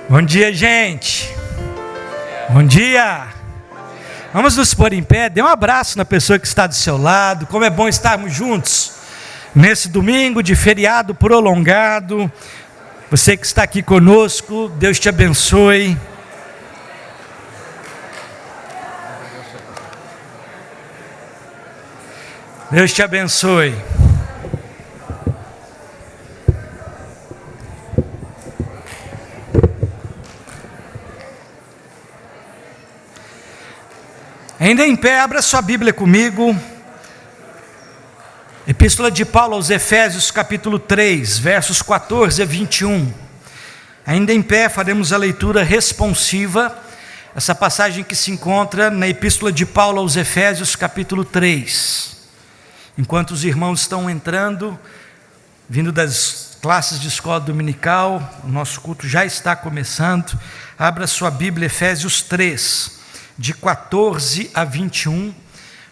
Bom dia, gente. Bom dia. Vamos nos pôr em pé. Dê um abraço na pessoa que está do seu lado. Como é bom estarmos juntos nesse domingo de feriado prolongado. Você que está aqui conosco, Deus te abençoe. Deus te abençoe. Ainda em pé, abra sua Bíblia comigo. Epístola de Paulo aos Efésios, capítulo 3, versos 14 a 21. Ainda em pé, faremos a leitura responsiva. Essa passagem que se encontra na Epístola de Paulo aos Efésios, capítulo 3. Enquanto os irmãos estão entrando, vindo das classes de escola dominical, o nosso culto já está começando. Abra sua Bíblia, Efésios 3. De 14 a 21,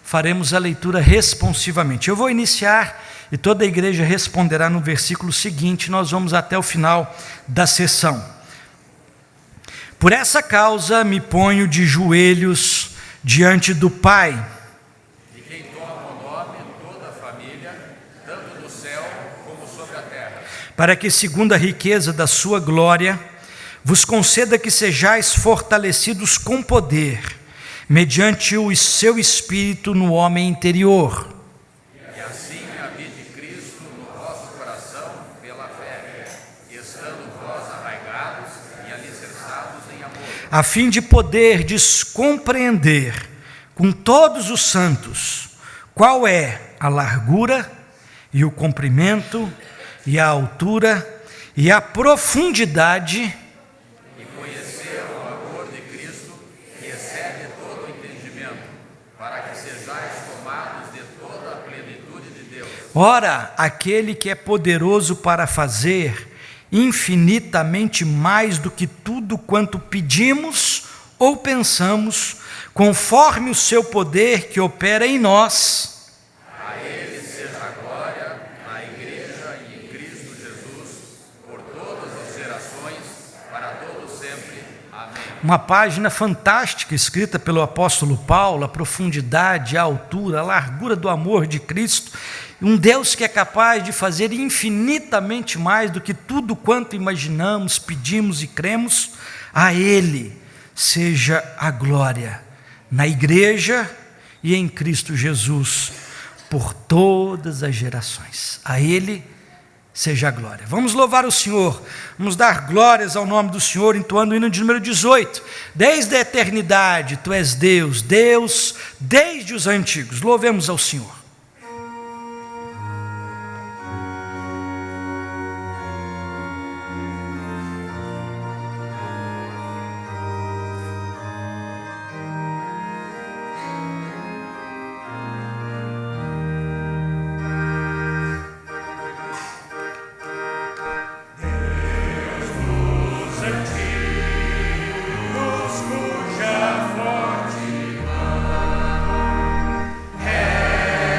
faremos a leitura responsivamente. Eu vou iniciar e toda a igreja responderá no versículo seguinte. Nós vamos até o final da sessão. Por essa causa me ponho de joelhos diante do Pai, de quem toma o nome toda a família, tanto no céu como sobre a terra, para que, segundo a riqueza da sua glória, vos conceda que sejais fortalecidos com poder, mediante o seu Espírito no homem interior. e assim habite Cristo no vosso coração pela fé, estando vós arraigados e alicerçados em amor, A fim de poderdes compreender com todos os santos qual é a largura e o comprimento e a altura e a profundidade, e conhecer o amor de Cristo, que excede todo o entendimento, para que sejais tomados de toda a plenitude de Deus. ora, aquele que é poderoso para fazer infinitamente mais do que tudo quanto pedimos ou pensamos, conforme o seu poder que opera em nós. A Ele seja a glória na Igreja e em Cristo Jesus, por todas as gerações, para todos sempre. Amém. Uma página fantástica escrita pelo apóstolo Paulo, a profundidade, a altura, a largura do amor de Cristo, um Deus que é capaz de fazer infinitamente mais do que tudo quanto imaginamos, pedimos e cremos. A Ele seja a glória na igreja e em Cristo Jesus por todas as gerações. A Ele seja a glória. Vamos louvar o Senhor, vamos dar glórias ao nome do Senhor, entoando o hino de número 18. Desde a eternidade, Tu és Deus, Deus desde os antigos. Louvemos ao Senhor. Cuja forte mão é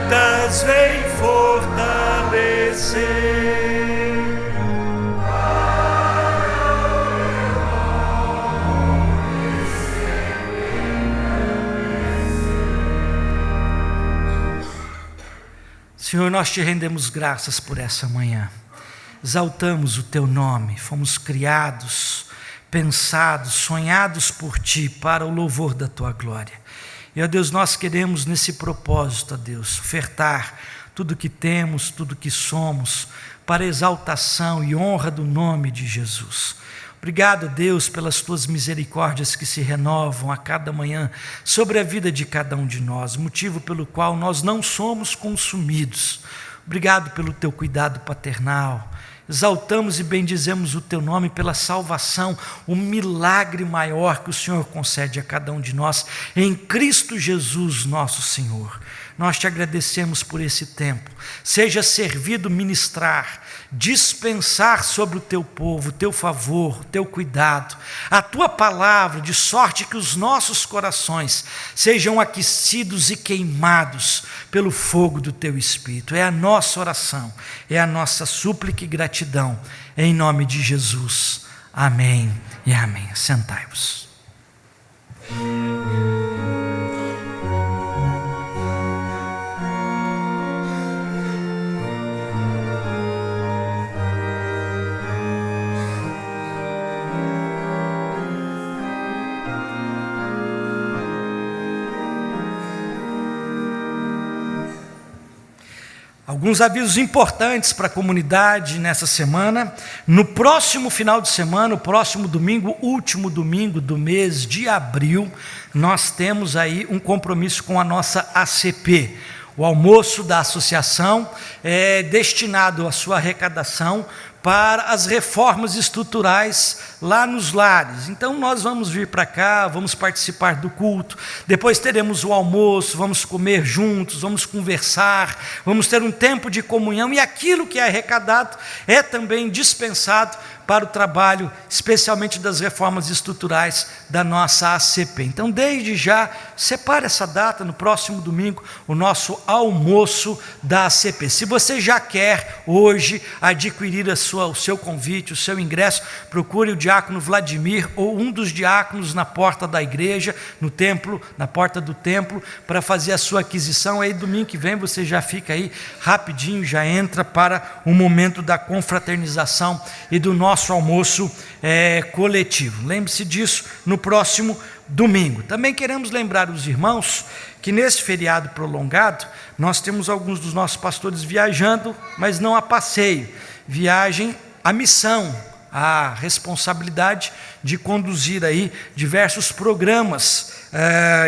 vidas vem fortalecer. Senhor, nós te rendemos graças por essa manhã, exaltamos o teu nome, fomos criados, pensados, sonhados por ti para o louvor da tua glória. E ó Deus, nós queremos nesse propósito, ó Deus, ofertar tudo que temos, tudo que somos, para exaltação e honra do nome de Jesus. Obrigado, Deus, pelas tuas misericórdias que se renovam a cada manhã sobre a vida de cada um de nós, motivo pelo qual nós não somos consumidos. Obrigado pelo teu cuidado paternal. Exaltamos e bendizemos o teu nome pela salvação, o milagre maior que o Senhor concede a cada um de nós, em Cristo Jesus nosso Senhor. Nós te agradecemos por esse tempo. Seja servido ministrar, dispensar sobre o teu povo, o teu favor, o teu cuidado, a tua palavra, de sorte que os nossos corações sejam aquecidos e queimados pelo fogo do teu Espírito. É a nossa oração, é a nossa súplica e gratidão, em nome de Jesus. Amém e amém. Sentai-vos. Alguns avisos importantes para a comunidade nessa semana. No próximo final de semana, o próximo domingo, último domingo do mês de abril, nós temos aí um compromisso com a nossa ACP. O almoço da associação é destinado à sua arrecadação para as reformas estruturais lá nos lares. Então nós vamos vir para cá, vamos participar do culto, depois teremos o almoço, vamos comer juntos, vamos conversar, vamos ter um tempo de comunhão, e aquilo que é arrecadado é também dispensado para o trabalho, especialmente das reformas estruturais da nossa ACP. Então, desde já, separe essa data, no próximo domingo, o nosso almoço da ACP. Se você já quer hoje adquirir o seu convite, o seu ingresso, procure o diácono Vladimir ou um dos diáconos na porta da igreja, no templo, na porta do templo, para fazer a sua aquisição. Aí domingo que vem você já fica aí rapidinho, já entra para o momento da confraternização e do nosso almoço coletivo. Lembre-se disso no próximo domingo. Também queremos lembrar os irmãos que nesse feriado prolongado nós temos alguns dos nossos pastores viajando, mas não a passeio, viagem a missão, a responsabilidade de conduzir aí diversos programas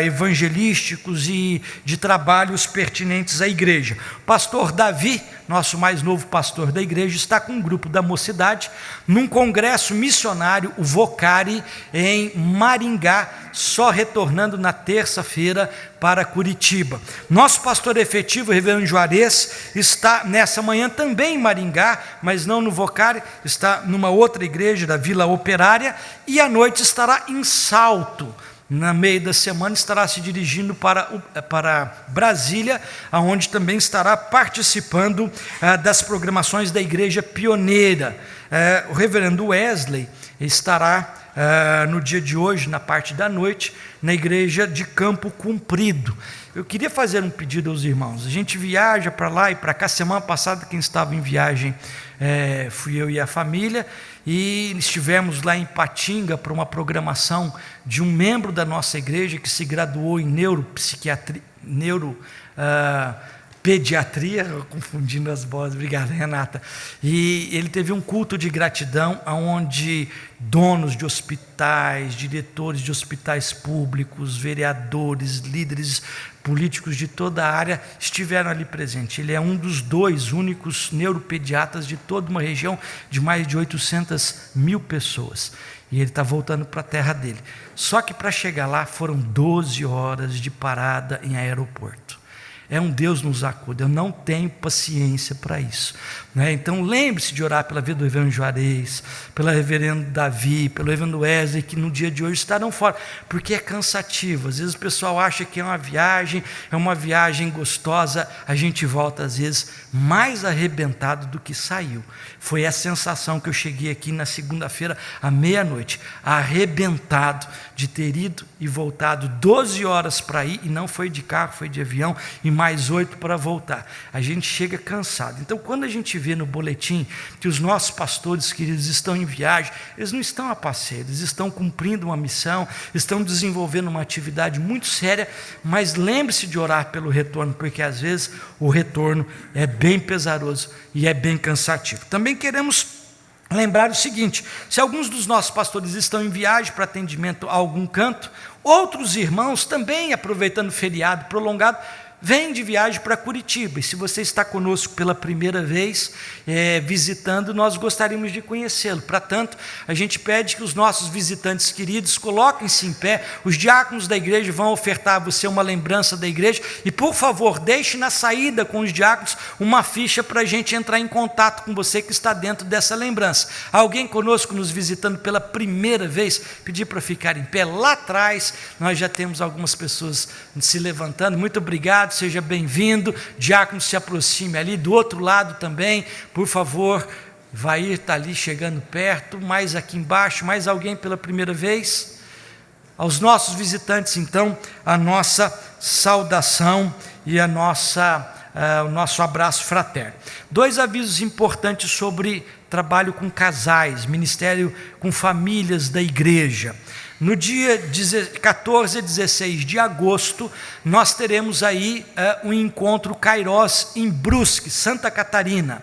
evangelísticos e de trabalhos pertinentes à igreja. O pastor Davi, nosso mais novo pastor da igreja, está com um grupo da mocidade num congresso missionário, o Vocari, em Maringá, só retornando na terça-feira para Curitiba. Nosso pastor efetivo, reverendo Juarez, está nessa manhã também em Maringá, mas não no Vocari, está numa outra igreja da Vila Operária, e à noite estará em Salto. No meio da semana estará se dirigindo para Brasília, onde também estará participando das programações da Igreja Pioneira. O reverendo Wesley estará no dia de hoje, na parte da noite, na igreja de Campo Comprido. Eu queria fazer um pedido aos irmãos. A gente viaja para lá e para cá. Semana passada quem estava em viagem fui eu e a família, e estivemos lá em Patinga para uma programação de um membro da nossa igreja que se graduou em pediatria, confundindo as vozes, obrigado, Renata. E ele teve um culto de gratidão, onde donos de hospitais, diretores de hospitais públicos, vereadores, líderes políticos de toda a área estiveram ali presentes. Ele é um dos 2 únicos neuropediatras de toda uma região de mais de 800 mil pessoas. E ele está voltando para a terra dele. Só que para chegar lá foram 12 horas de parada em aeroporto. é um Deus nos acuda. Eu não tenho paciência para isso, né? Então lembre-se de orar pela vida do reverendo Juarez, pelo reverendo Davi, pelo reverendo Wesley, que no dia de hoje estarão fora, porque é cansativo. Às vezes o pessoal acha que é uma viagem gostosa, a gente volta às vezes mais arrebentado do que saiu. Foi a sensação que eu cheguei aqui na segunda-feira à meia-noite, arrebentado de ter ido e voltado 12 horas para ir, e não foi de carro, foi de avião, e mais 8 para voltar. A gente chega cansado. Então, quando a gente vê no boletim que os nossos pastores queridos estão em viagem, eles não estão a passeio, eles estão cumprindo uma missão, estão desenvolvendo uma atividade muito séria, mas lembre-se de orar pelo retorno, porque às vezes o retorno é bem pesaroso e é bem cansativo. Também queremos lembrar o seguinte: se alguns dos nossos pastores estão em viagem para atendimento a algum canto, outros irmãos também, aproveitando o feriado prolongado, vêm de viagem para Curitiba. E se você está conosco pela primeira vez visitando, nós gostaríamos de conhecê-lo. Para tanto, a gente pede que os nossos visitantes queridos coloquem-se em pé. Os diáconos da igreja vão ofertar a você uma lembrança da igreja, e por favor, deixe na saída com os diáconos uma ficha para a gente entrar em contato com você que está dentro dessa lembrança. Alguém conosco nos visitando pela primeira vez, pedir para ficar em pé. Lá atrás nós já temos algumas pessoas se levantando. Muito obrigado, seja bem-vindo. Diácono, se aproxime ali. Do outro lado também, por favor. Vair está ali chegando perto. Mais aqui embaixo, mais alguém pela primeira vez? Aos nossos visitantes, então, a nossa saudação e o nosso abraço fraterno. 2 avisos importantes sobre trabalho com casais, ministério com famílias da igreja. No dia 14 e 16 de agosto, nós teremos aí um encontro Kairos em Brusque, Santa Catarina.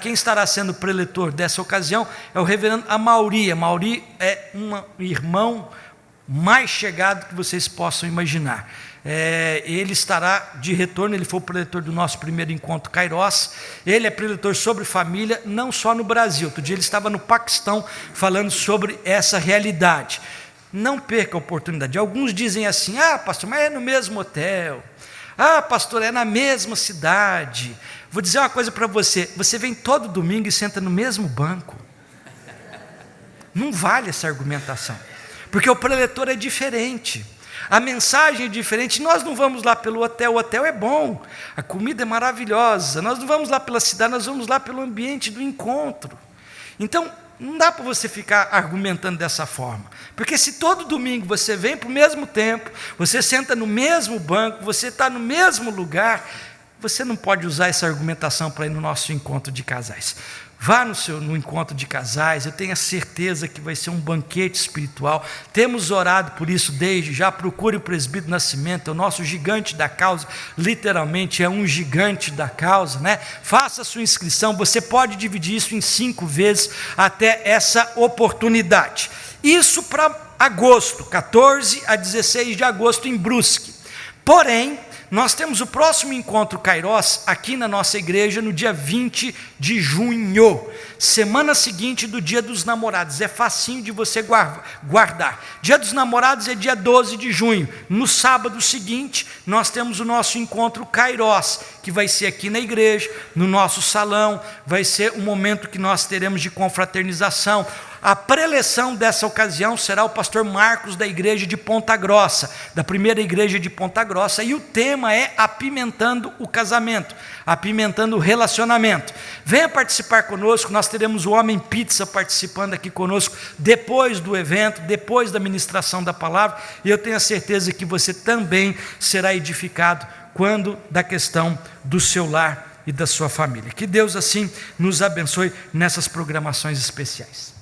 Quem estará sendo preletor dessa ocasião é o reverendo Amauri. Amauri é um irmão mais chegado que vocês possam imaginar. Ele estará de retorno. Ele foi o preletor do nosso primeiro encontro Kairos. Ele é preletor sobre família, não só no Brasil. Outro dia ele estava no Paquistão falando sobre essa realidade. Não perca a oportunidade. Alguns dizem assim: pastor, mas é no mesmo hotel. Pastor, é na mesma cidade. Vou dizer uma coisa para você: você vem todo domingo e senta no mesmo banco. Não vale essa argumentação, porque o preletor é diferente, a mensagem é diferente. Nós não vamos lá pelo hotel, o hotel é bom, a comida é maravilhosa. Nós não vamos lá pela cidade, nós vamos lá pelo ambiente do encontro. Então, não dá para você ficar argumentando dessa forma, porque se todo domingo você vem para o mesmo tempo, você senta no mesmo banco, você está no mesmo lugar, você não pode usar essa argumentação para ir no nosso encontro de casais. Vá no encontro de casais. Eu tenho a certeza que vai ser um banquete espiritual. Temos orado por isso desde já. Procure o presbítero Nascimento, é o nosso gigante da causa. Literalmente é um gigante da causa, né? Faça a sua inscrição. Você pode dividir isso em 5 vezes até essa oportunidade. Isso para agosto, 14 a 16 de agosto em Brusque. Porém, nós temos o próximo encontro Kairos aqui na nossa igreja no dia 20 de junho, semana seguinte do Dia dos Namorados. É facinho de você guardar. Dia dos Namorados é dia 12 de junho. No sábado seguinte, nós temos o nosso encontro Kairos, que vai ser aqui na igreja, no nosso salão. Vai ser um momento que nós teremos de confraternização. A preleção dessa ocasião será o pastor Marcos, da igreja de Ponta Grossa, da primeira igreja de Ponta Grossa, e o tema é apimentando o casamento, apimentando o relacionamento. Venha participar conosco. Nós teremos o Homem Pizza participando aqui conosco depois do evento, depois da ministração da palavra, e eu tenho a certeza que você também será edificado quando da questão do seu lar e da sua família. Que Deus assim nos abençoe nessas programações especiais.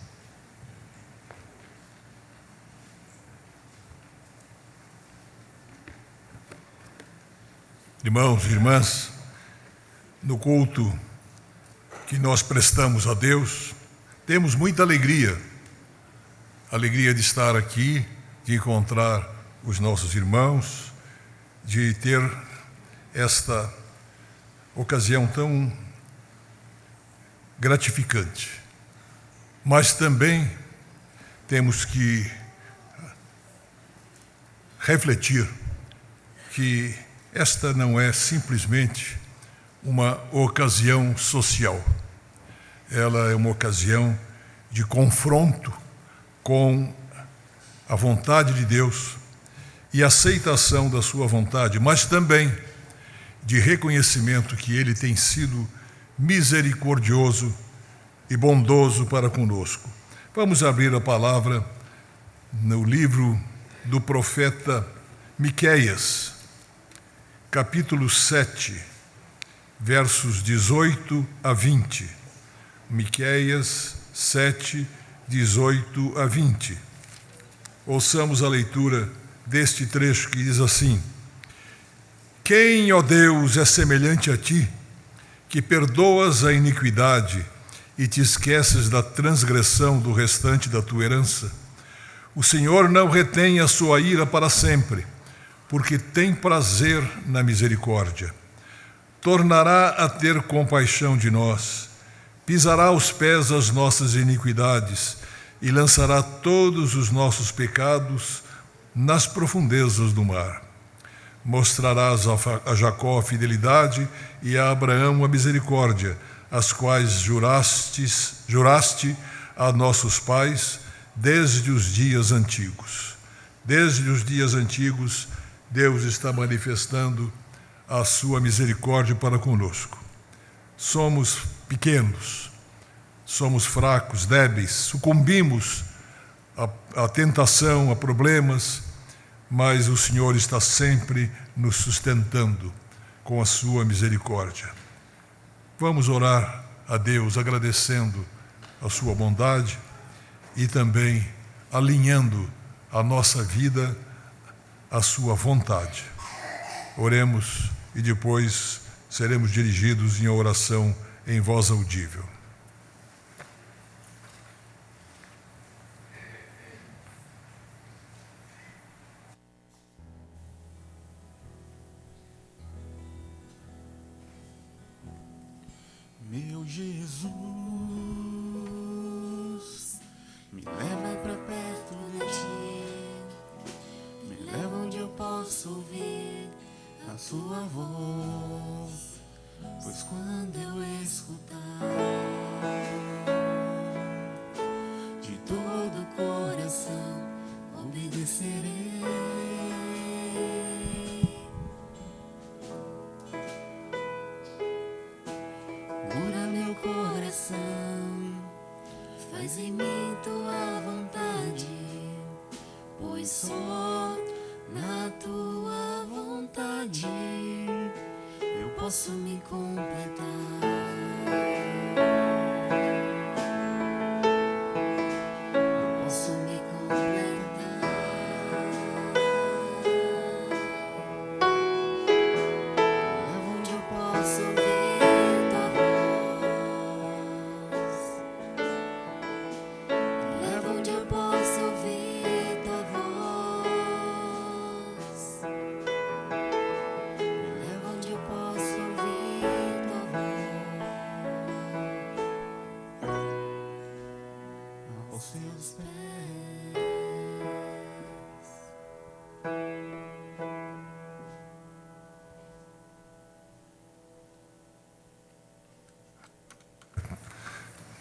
Irmãos e irmãs, no culto que nós prestamos a Deus, temos muita alegria de estar aqui, de encontrar os nossos irmãos, de ter esta ocasião tão gratificante. Mas também temos que refletir que esta não é simplesmente uma ocasião social. Ela é uma ocasião de confronto com a vontade de Deus e aceitação da sua vontade, mas também de reconhecimento que Ele tem sido misericordioso e bondoso para conosco. Vamos abrir a palavra no livro do profeta Miqueias, capítulo 7, versos 18 a 20. Miqueias 7, 18 a 20. Ouçamos a leitura deste trecho que diz assim: Quem, ó Deus, é semelhante a ti, que perdoas a iniquidade e te esqueces da transgressão do restante da tua herança? O Senhor não retém a sua ira para sempre, porque tem prazer na misericórdia. Tornará a ter compaixão de nós, pisará aos pés as nossas iniquidades e lançará todos os nossos pecados nas profundezas do mar. Mostrarás a Jacó a fidelidade e a Abraão a misericórdia, as quais juraste a nossos pais desde os dias antigos. Desde os dias antigos, Deus está manifestando a sua misericórdia para conosco. Somos pequenos, somos fracos, débeis, sucumbimos à tentação, a problemas, mas o Senhor está sempre nos sustentando com a sua misericórdia. Vamos orar a Deus agradecendo a sua bondade e também alinhando a nossa vida à sua vontade. Oremos e depois seremos dirigidos em oração em voz audível. Meu Jesus, me leva pra perto de ti, me leva onde eu posso ouvir a sua voz, pois quando eu escutar de todo o coração obedecerei. Cura meu coração, faz em mim tua vontade, pois só na tua vontade eu posso me completar. Eu posso me completar. Leva onde eu posso ouvir tua voz. Leva onde eu posso ouvir tua voz. Leva onde eu posso ouvir tua voz. Aos seus pés.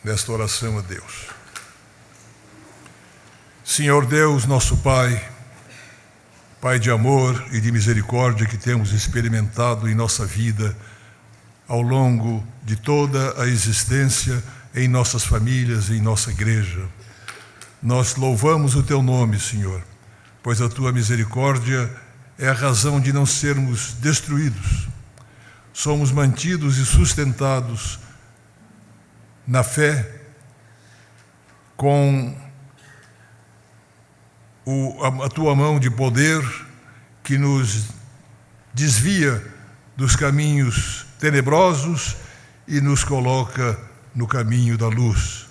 Nesta oração a Deus. Senhor Deus, nosso Pai, Pai de amor e de misericórdia que temos experimentado em nossa vida ao longo de toda a existência em nossas famílias e em nossa igreja. Nós louvamos o Teu nome, Senhor, pois a Tua misericórdia é a razão de não sermos destruídos. Somos mantidos e sustentados na fé, com a Tua mão de poder que nos desvia dos caminhos tenebrosos e nos coloca no caminho da luz.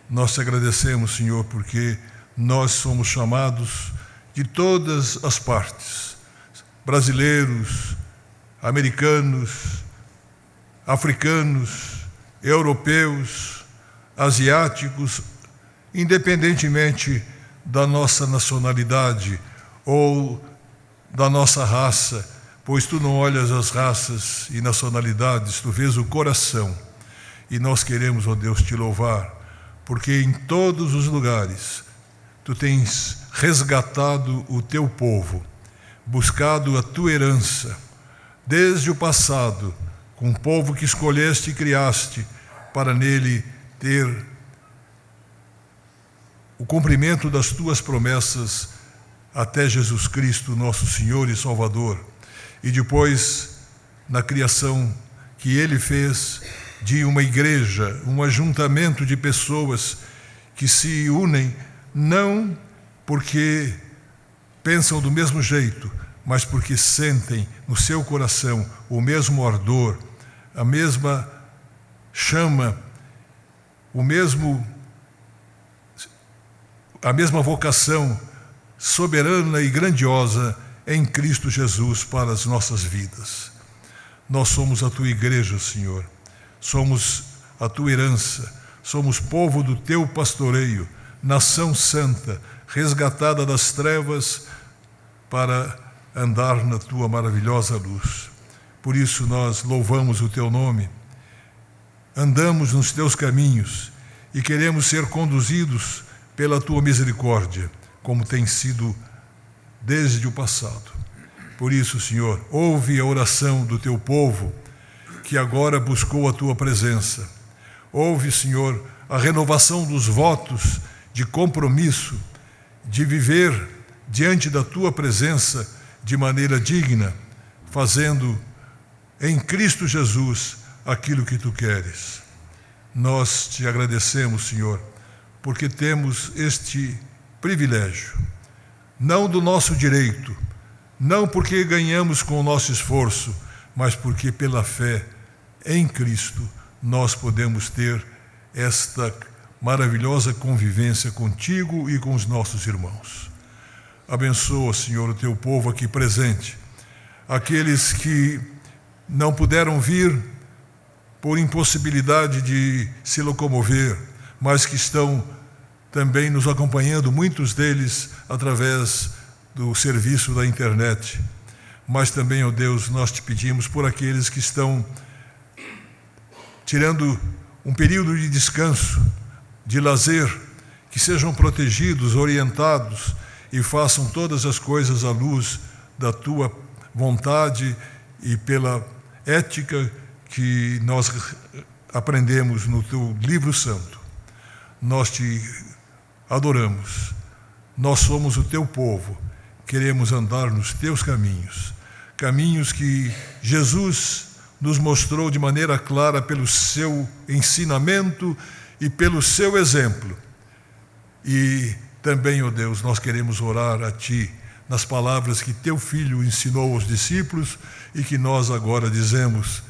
Nós te agradecemos, Senhor, porque nós somos chamados de todas as partes, brasileiros, americanos, africanos, europeus, asiáticos, independentemente da nossa nacionalidade ou da nossa raça, pois tu não olhas as raças e nacionalidades, tu vês o coração. E nós queremos, ó Deus, te louvar, porque em todos os lugares tu tens resgatado o teu povo, buscado a tua herança, desde o passado, com o povo que escolheste e criaste, para nele ter o cumprimento das tuas promessas até Jesus Cristo, nosso Senhor e Salvador. E depois, na criação que ele fez de uma igreja, um ajuntamento de pessoas que se unem, não porque pensam do mesmo jeito, mas porque sentem no seu coração o mesmo ardor, a mesma chama, a mesma vocação soberana e grandiosa em Cristo Jesus para as nossas vidas. Nós somos a tua igreja, Senhor, somos a tua herança, somos povo do teu pastoreio, nação santa, resgatada das trevas para andar na tua maravilhosa luz. Por isso nós louvamos o teu nome, andamos nos teus caminhos e queremos ser conduzidos pela tua misericórdia, como tem sido desde o passado. Por isso, Senhor, ouve a oração do teu povo, que agora buscou a tua presença. Ouve, Senhor, a renovação dos votos de compromisso, de viver diante da tua presença de maneira digna, fazendo em Cristo Jesus aquilo que tu queres. Nós te agradecemos, Senhor, porque temos este privilégio, não do nosso direito, não porque ganhamos com o nosso esforço, mas porque pela fé em Cristo nós podemos ter esta maravilhosa convivência contigo e com os nossos irmãos. Abençoa, Senhor, o teu povo aqui presente, aqueles que não puderam vir por impossibilidade de se locomover, mas que estão também nos acompanhando, muitos deles através do serviço da internet. Mas também, ó Deus, nós te pedimos por aqueles que estão tirando um período de descanso, de lazer, que sejam protegidos, orientados e façam todas as coisas à luz da tua vontade e pela ética que nós aprendemos no teu livro santo. Nós te adoramos, nós somos o teu povo, queremos andar nos teus caminhos, caminhos que Jesus nos mostrou de maneira clara pelo seu ensinamento e pelo seu exemplo. E também, ó Deus, nós queremos orar a ti nas palavras que teu Filho ensinou aos discípulos e que nós agora dizemos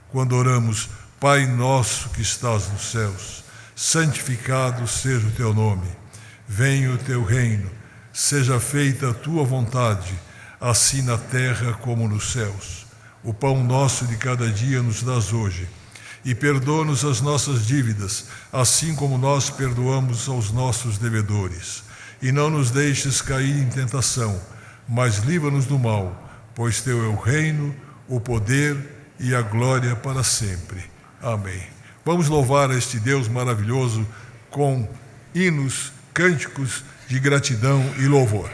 quando oramos: Pai nosso que estás nos céus, santificado seja o teu nome, venha o teu reino, seja feita a tua vontade, assim na terra como nos céus. O pão nosso de cada dia nos dás hoje, e perdoa-nos as nossas dívidas, assim como nós perdoamos aos nossos devedores. E não nos deixes cair em tentação, mas livra-nos do mal, pois teu é o reino, o poder e a glória para sempre. Amém. Vamos louvar a este Deus maravilhoso com hinos, cânticos de gratidão e louvor.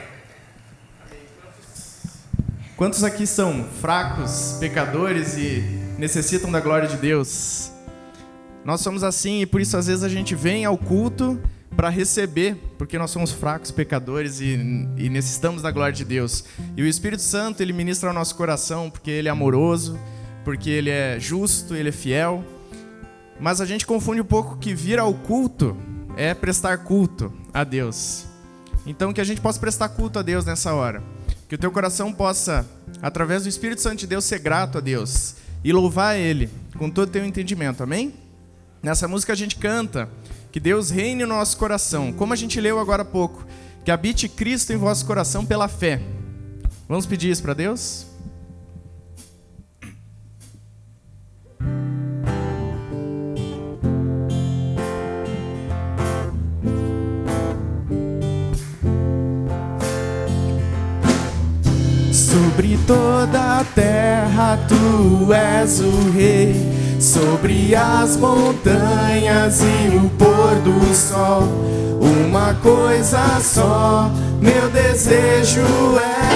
Quantos aqui são fracos, pecadores e necessitam da glória de Deus? Nós somos assim e por isso às vezes a gente vem ao culto para receber, porque nós somos fracos, pecadores e necessitamos da glória de Deus. E o Espírito Santo, ele ministra ao nosso coração porque ele é amoroso, porque ele é justo, ele é fiel. Mas a gente confunde um pouco que vir ao culto é prestar culto a Deus. Então que a gente possa prestar culto a Deus nessa hora. Que o teu coração possa, através do Espírito Santo de Deus, ser grato a Deus e louvar a Ele com todo o teu entendimento, amém? Nessa música a gente canta que Deus reine no nosso coração, como a gente leu agora há pouco, que habite Cristo em vosso coração pela fé. Vamos pedir isso para Deus? Sobre todo toda a terra tu és o rei, sobre as montanhas e o pôr do sol. Uma coisa só, meu desejo é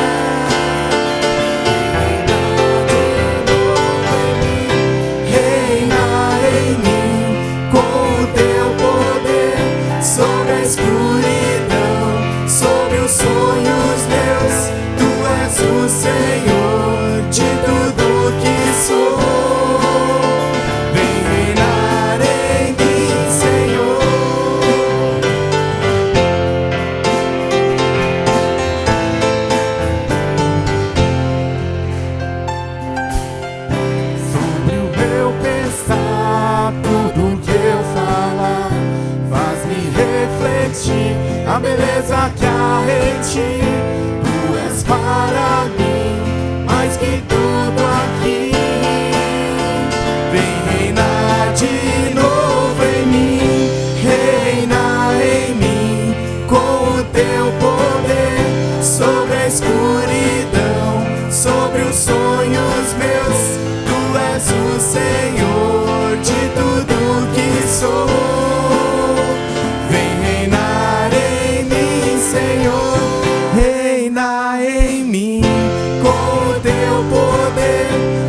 reinar em mim, com o teu poder, sobre a escuridão, sobre os sonhos meus. Tu és o Senhor de tudo que sou. A beleza que há em ti, tu és para mim mais que tudo aqui. Vem reinar de novo em mim, reinar em mim, com o teu poder, sobre a escuridão, sobre os sonhos meus. Tu és o Senhor de tudo que sou.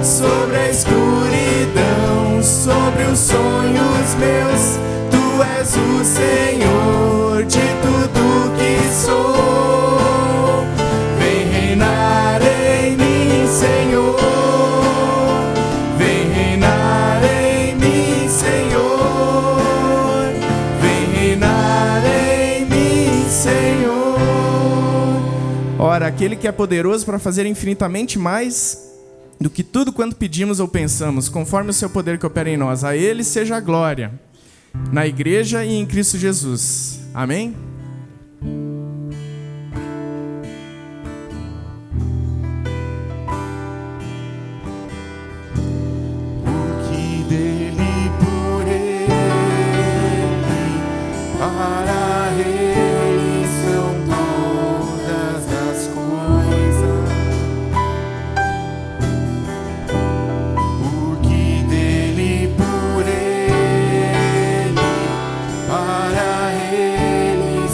Sobre a escuridão, sobre os sonhos meus. Tu és o Senhor de tudo que sou. Vem reinar em mim, Senhor. Vem reinar em mim, Senhor. Vem reinar em mim, Senhor. Ora, aquele que é poderoso para fazer infinitamente mais do que tudo quanto pedimos ou pensamos, conforme o seu poder que opera em nós. A Ele seja a glória, na Igreja e em Cristo Jesus. Amém? O que dele, por Ele, para Ele são todas as coisas. Para Ele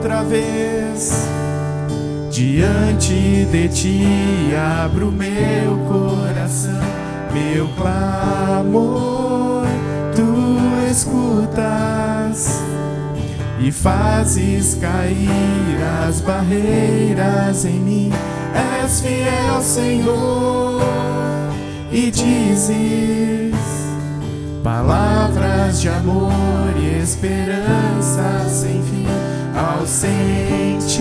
outra vez. Diante de ti abro meu coração, meu clamor tu escutas e fazes cair as barreiras em mim. És fiel, Senhor, e dizes palavras de amor e esperança sem fim. Ao sentir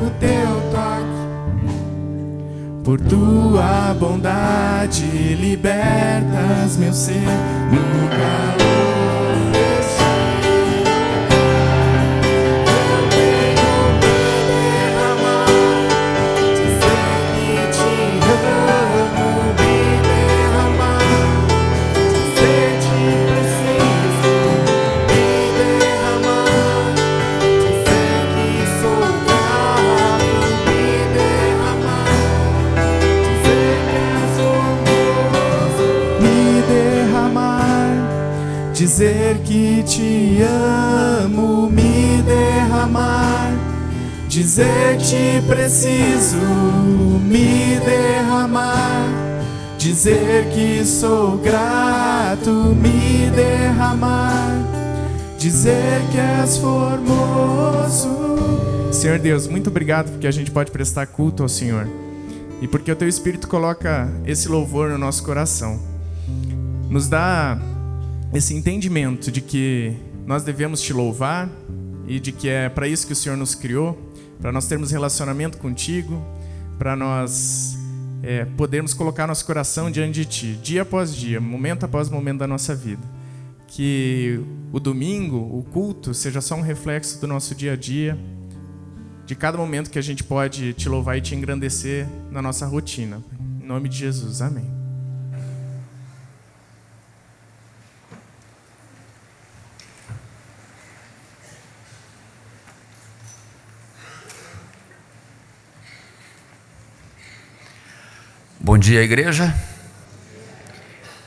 o teu toque, por tua bondade libertas meu ser no calor deste. Eu tenho que derramar, dizer que te amo, me derramar, dizer te preciso, me derramar, dizer que sou grato, me derramar, dizer que és amoroso, me derramar, dizer que te amo, me derramar, dizer que te preciso, me derramar, dizer que sou grato, me derramar, dizer que és formoso. Senhor Deus, muito obrigado porque a gente pode prestar culto ao Senhor e porque o Teu Espírito coloca esse louvor no nosso coração. Nos dá esse entendimento de que nós devemos Te louvar e de que é para isso que o Senhor nos criou, para nós termos relacionamento contigo, para nós podermos colocar nosso coração diante de Ti, dia após dia, momento após momento da nossa vida. Que o domingo, o culto, seja só um reflexo do nosso dia a dia, de cada momento que a gente pode Te louvar e Te engrandecer na nossa rotina. Em nome de Jesus, amém. Bom dia, igreja.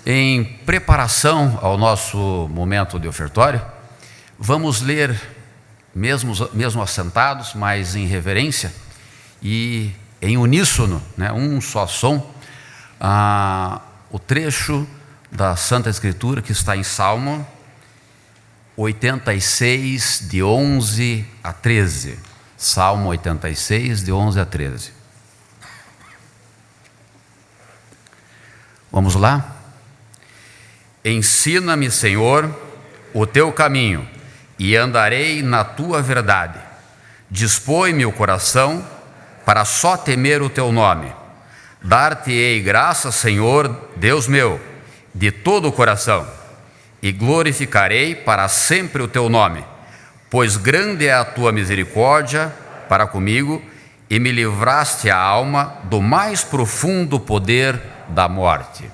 Em preparação ao nosso momento de ofertório, vamos ler, mesmo assentados, mas em reverência e em uníssono, né, um só som, o trecho da Santa Escritura que está em Salmo 86, de 11 a 13. Salmo 86, de 11 a 13. Vamos lá? Ensina-me, Senhor, o teu caminho, e andarei na tua verdade. Dispõe-me o coração para só temer o teu nome. Dar-te-ei graças, Senhor, Deus meu, de todo o coração, e glorificarei para sempre o teu nome, pois grande é a tua misericórdia para comigo, e me livraste a alma do mais profundo poder da morte.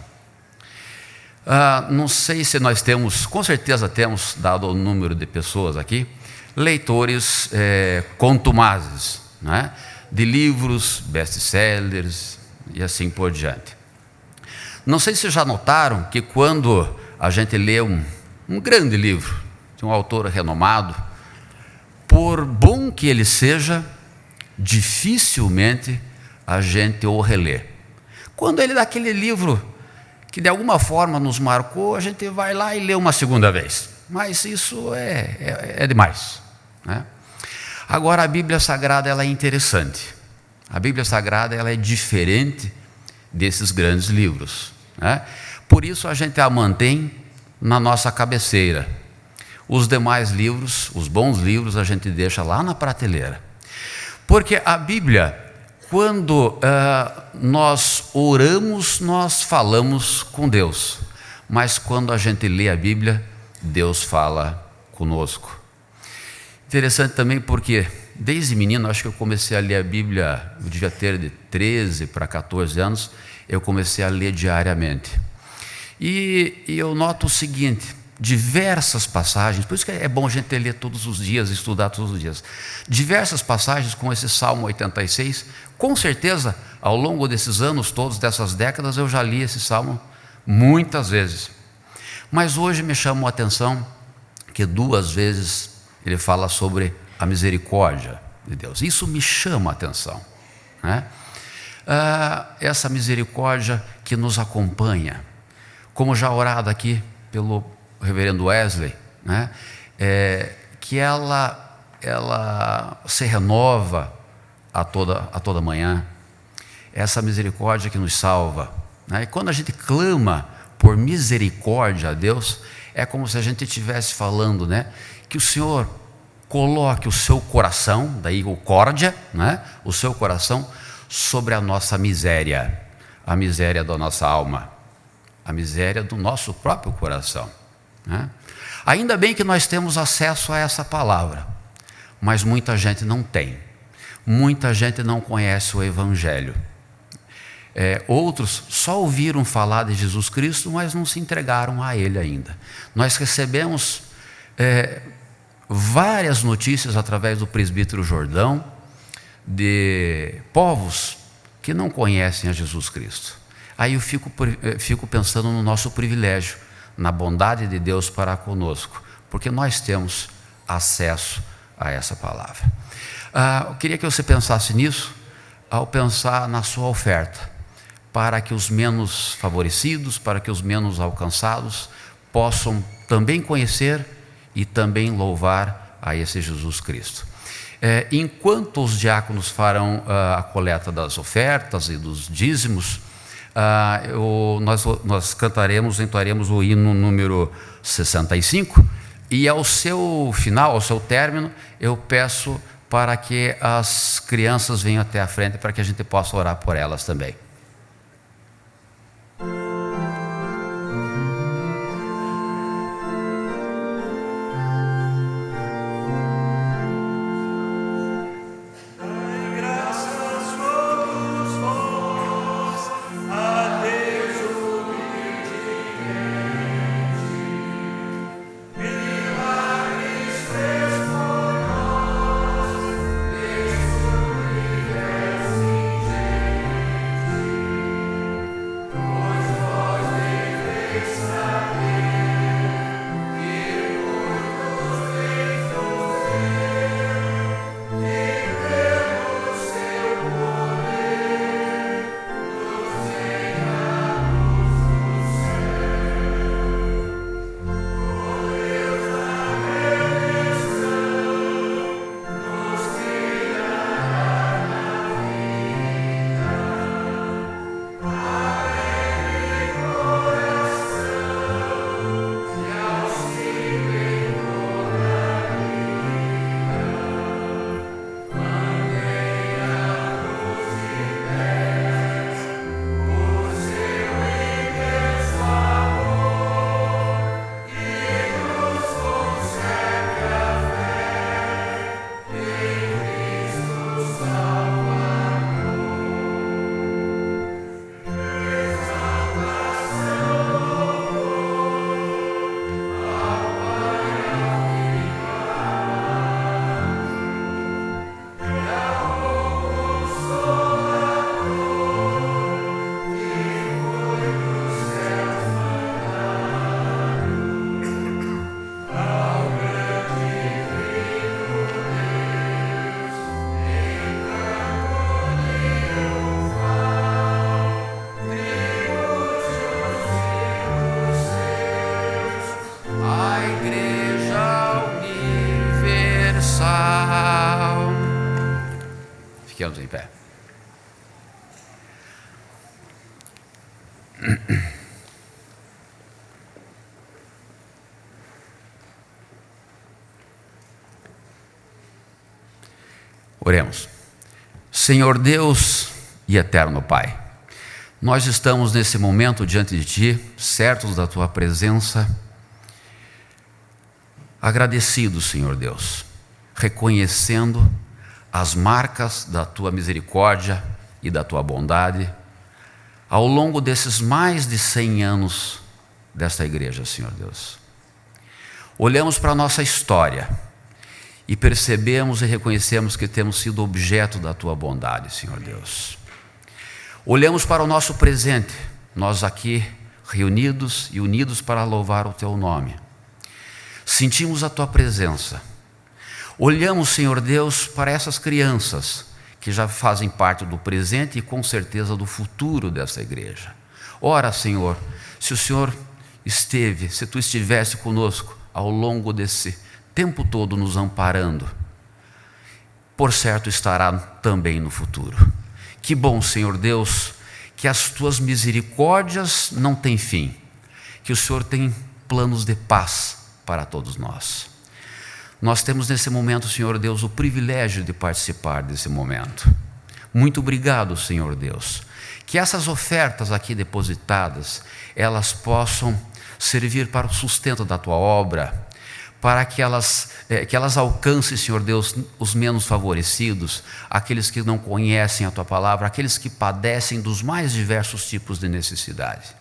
Não sei se nós temos, com certeza temos, dado o número de pessoas aqui, leitores contumazes, né, de livros, best-sellers e assim por diante. Não sei se já notaram que quando a gente lê um grande livro de um autor renomado, por bom que ele seja, dificilmente a gente o relê. Quando ele dá aquele livro que de alguma forma nos marcou, a gente vai lá e lê uma segunda vez. Mas isso é demais, né? Agora, a Bíblia Sagrada, ela é interessante. A Bíblia Sagrada, ela é diferente desses grandes livros, né? Por isso a gente a mantém na nossa cabeceira. Os demais livros, os bons livros, a gente deixa lá na prateleira. Porque a Bíblia, quando nós oramos, nós falamos com Deus. Mas quando a gente lê a Bíblia, Deus fala conosco. Interessante também porque, desde menino, acho que eu comecei a ler a Bíblia, eu devia ter de 13 para 14 anos, eu comecei a ler diariamente. E eu noto o seguinte, diversas passagens, por isso que é bom a gente ler todos os dias, estudar todos os dias. Diversas passagens com esse Salmo 86, com certeza, ao longo desses anos todos, dessas décadas, eu já li esse Salmo muitas vezes. Mas hoje me chamou a atenção que 2 vezes ele fala sobre a misericórdia de Deus. Isso me chama a atenção, né? Essa misericórdia que nos acompanha, como já orado aqui pelo reverendo Wesley, né? Que ela se renova a toda manhã, essa misericórdia que nos salva, né? E quando a gente clama por misericórdia a Deus, é como se a gente estivesse falando, né? Que o Senhor coloque o seu coração, daí o córdia, né? O seu coração sobre a nossa miséria, a miséria da nossa alma, a miséria do nosso próprio coração, né? Ainda bem que nós temos acesso a essa palavra, mas muita gente não tem, muita gente não conhece o Evangelho. Outros só ouviram falar de Jesus Cristo, mas não se entregaram a Ele ainda. Nós recebemos várias notícias através do presbítero Jordão de povos que não conhecem a Jesus Cristo. Aí eu fico pensando no nosso privilégio, na bondade de Deus para conosco, porque nós temos acesso a essa palavra. Eu queria que você pensasse nisso ao pensar na sua oferta, para que os menos favorecidos, para que os menos alcançados possam também conhecer e também louvar a esse Jesus Cristo. Enquanto os diáconos farão a coleta das ofertas e dos dízimos, nós entoaremos o hino número 65, e ao seu final, ao seu término, eu peço para que as crianças venham até a frente para que a gente possa orar por elas também. Fiquemos em pé. Oremos. Senhor Deus e eterno Pai, nós estamos nesse momento diante de Ti, certos da Tua presença, agradecidos, Senhor Deus, reconhecendo as marcas da Tua misericórdia e da Tua bondade ao longo desses mais de 100 anos desta igreja, Senhor Deus. Olhamos para a nossa história e percebemos e reconhecemos que temos sido objeto da Tua bondade, Senhor Deus. Olhamos para o nosso presente, nós aqui reunidos e unidos para louvar o Teu nome. Sentimos a Tua presença, Olhamos, Senhor Deus, para essas crianças que já fazem parte do presente e com certeza do futuro dessa igreja. Ora, Senhor, se o Senhor se tu estivesse conosco ao longo desse tempo todo nos amparando, por certo estará também no futuro. Que bom, Senhor Deus, que as tuas misericórdias não têm fim, que o Senhor tem planos de paz para todos nós. Nós temos nesse momento, Senhor Deus, o privilégio de participar desse momento. Muito obrigado, Senhor Deus, que essas ofertas aqui depositadas, elas possam servir para o sustento da tua obra, para que elas alcancem, Senhor Deus, os menos favorecidos, aqueles que não conhecem a tua palavra, aqueles que padecem dos mais diversos tipos de necessidade.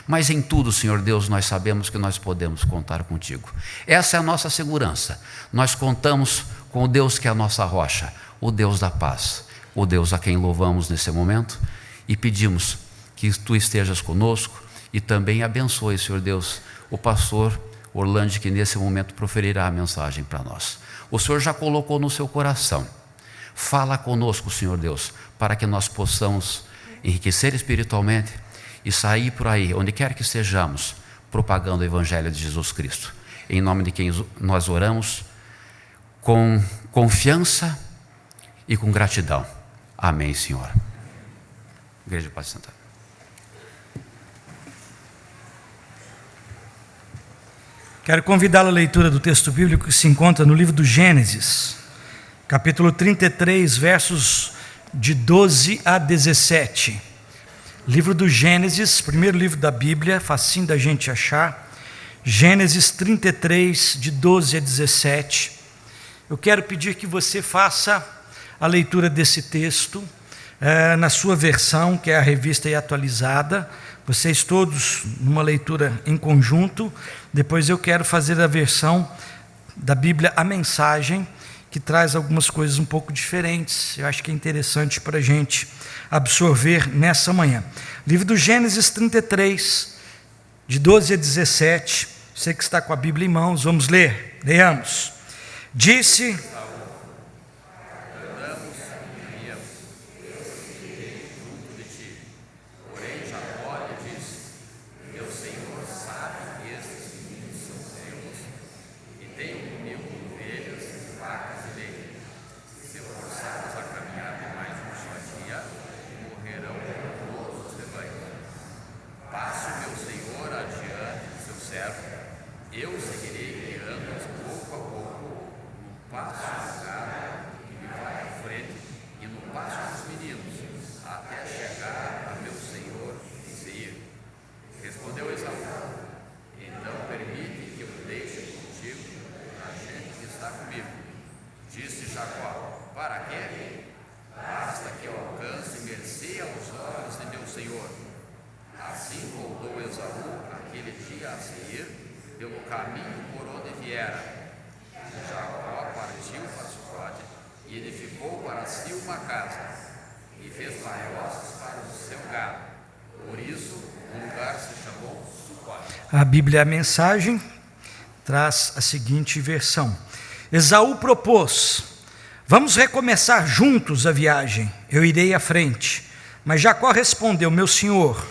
Mas em tudo, Senhor Deus, nós sabemos que nós podemos contar contigo. Essa é a nossa segurança. Nós contamos com o Deus que é a nossa rocha, o Deus da paz, o Deus a quem louvamos nesse momento e pedimos que tu estejas conosco e também abençoe, Senhor Deus, o pastor Orlando, que nesse momento proferirá a mensagem para nós. O Senhor já colocou no seu coração. Fala conosco, Senhor Deus, para que nós possamos enriquecer espiritualmente e sair por aí, onde quer que estejamos, propagando o Evangelho de Jesus Cristo. Em nome de quem nós oramos, com confiança e com gratidão. Amém, Senhor. Igreja, pode sentar. Quero convidá-lo à leitura do texto bíblico que se encontra no livro do Gênesis, capítulo 33, versos de 12 a 17. Livro do Gênesis, primeiro livro da Bíblia, facinho da gente achar. Gênesis 33, de 12 a 17. Eu quero pedir que você faça a leitura desse texto na sua versão, que é a revista e atualizada. Vocês todos numa leitura em conjunto. Depois eu quero fazer a versão da Bíblia, a Mensagem, que traz algumas coisas um pouco diferentes. Eu acho que é interessante para a gente absorver nessa manhã. Livro do Gênesis 33, de 12 a 17. Você que está com a Bíblia em mãos, vamos ler. Leamos. Disse... A Bíblia, a Mensagem, traz a seguinte versão. Esaú propôs: vamos recomeçar juntos a viagem, eu irei à frente. Mas Jacó respondeu: meu senhor,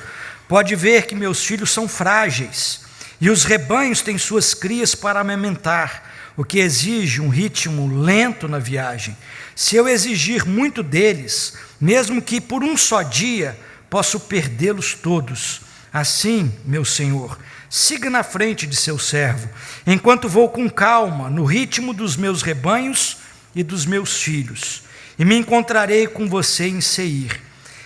pode ver que meus filhos são frágeis, e os rebanhos têm suas crias para amamentar, o que exige um ritmo lento na viagem. Se eu exigir muito deles, mesmo que por um só dia, posso perdê-los todos. Assim, meu senhor, siga na frente de seu servo, enquanto vou com calma, no ritmo dos meus rebanhos e dos meus filhos, e me encontrarei com você em Seir.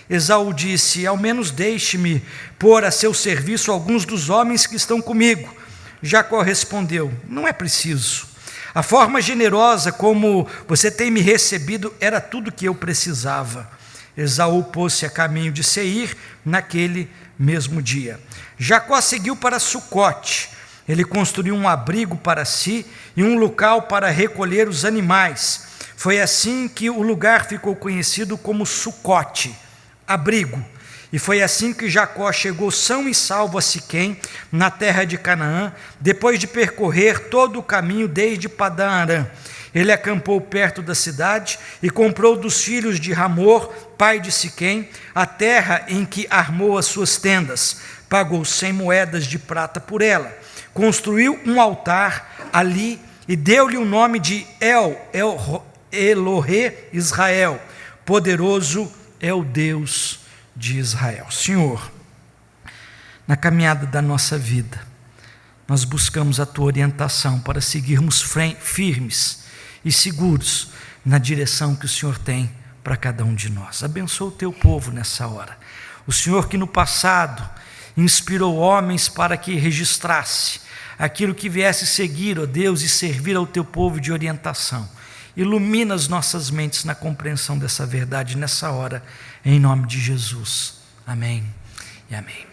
Esaú disse: ao menos deixe-me pôr a seu serviço alguns dos homens que estão comigo. Jacó respondeu: não é preciso. A forma generosa como você tem me recebido era tudo que eu precisava. Esaú pôs-se a caminho de Seir naquele mesmo dia. Jacó seguiu para Sucote. Ele construiu um abrigo para si e um local para recolher os animais. Foi assim que o lugar ficou conhecido como Sucote, abrigo. E foi assim que Jacó chegou são e salvo a Siquém, na terra de Canaã, depois de percorrer todo o caminho desde Padã Arã. ele acampou perto da cidade e comprou dos filhos de Hamor, pai de Siquém, a terra em que armou as suas tendas. Pagou 100 moedas de prata por ela. Construiu um altar ali e deu-lhe o nome de Elohe Israel. Poderoso é o Deus de Israel. Senhor, na caminhada da nossa vida, nós buscamos a Tua orientação para seguirmos firmes e seguros na direção que o Senhor tem para cada um de nós. Abençoa o Teu povo nessa hora. O Senhor que no passado inspirou homens para que registrasse aquilo que viesse seguir, ó Deus, e servir ao Teu povo de orientação. Ilumina as nossas mentes na compreensão dessa verdade nessa hora, em nome de Jesus. Amém e amém.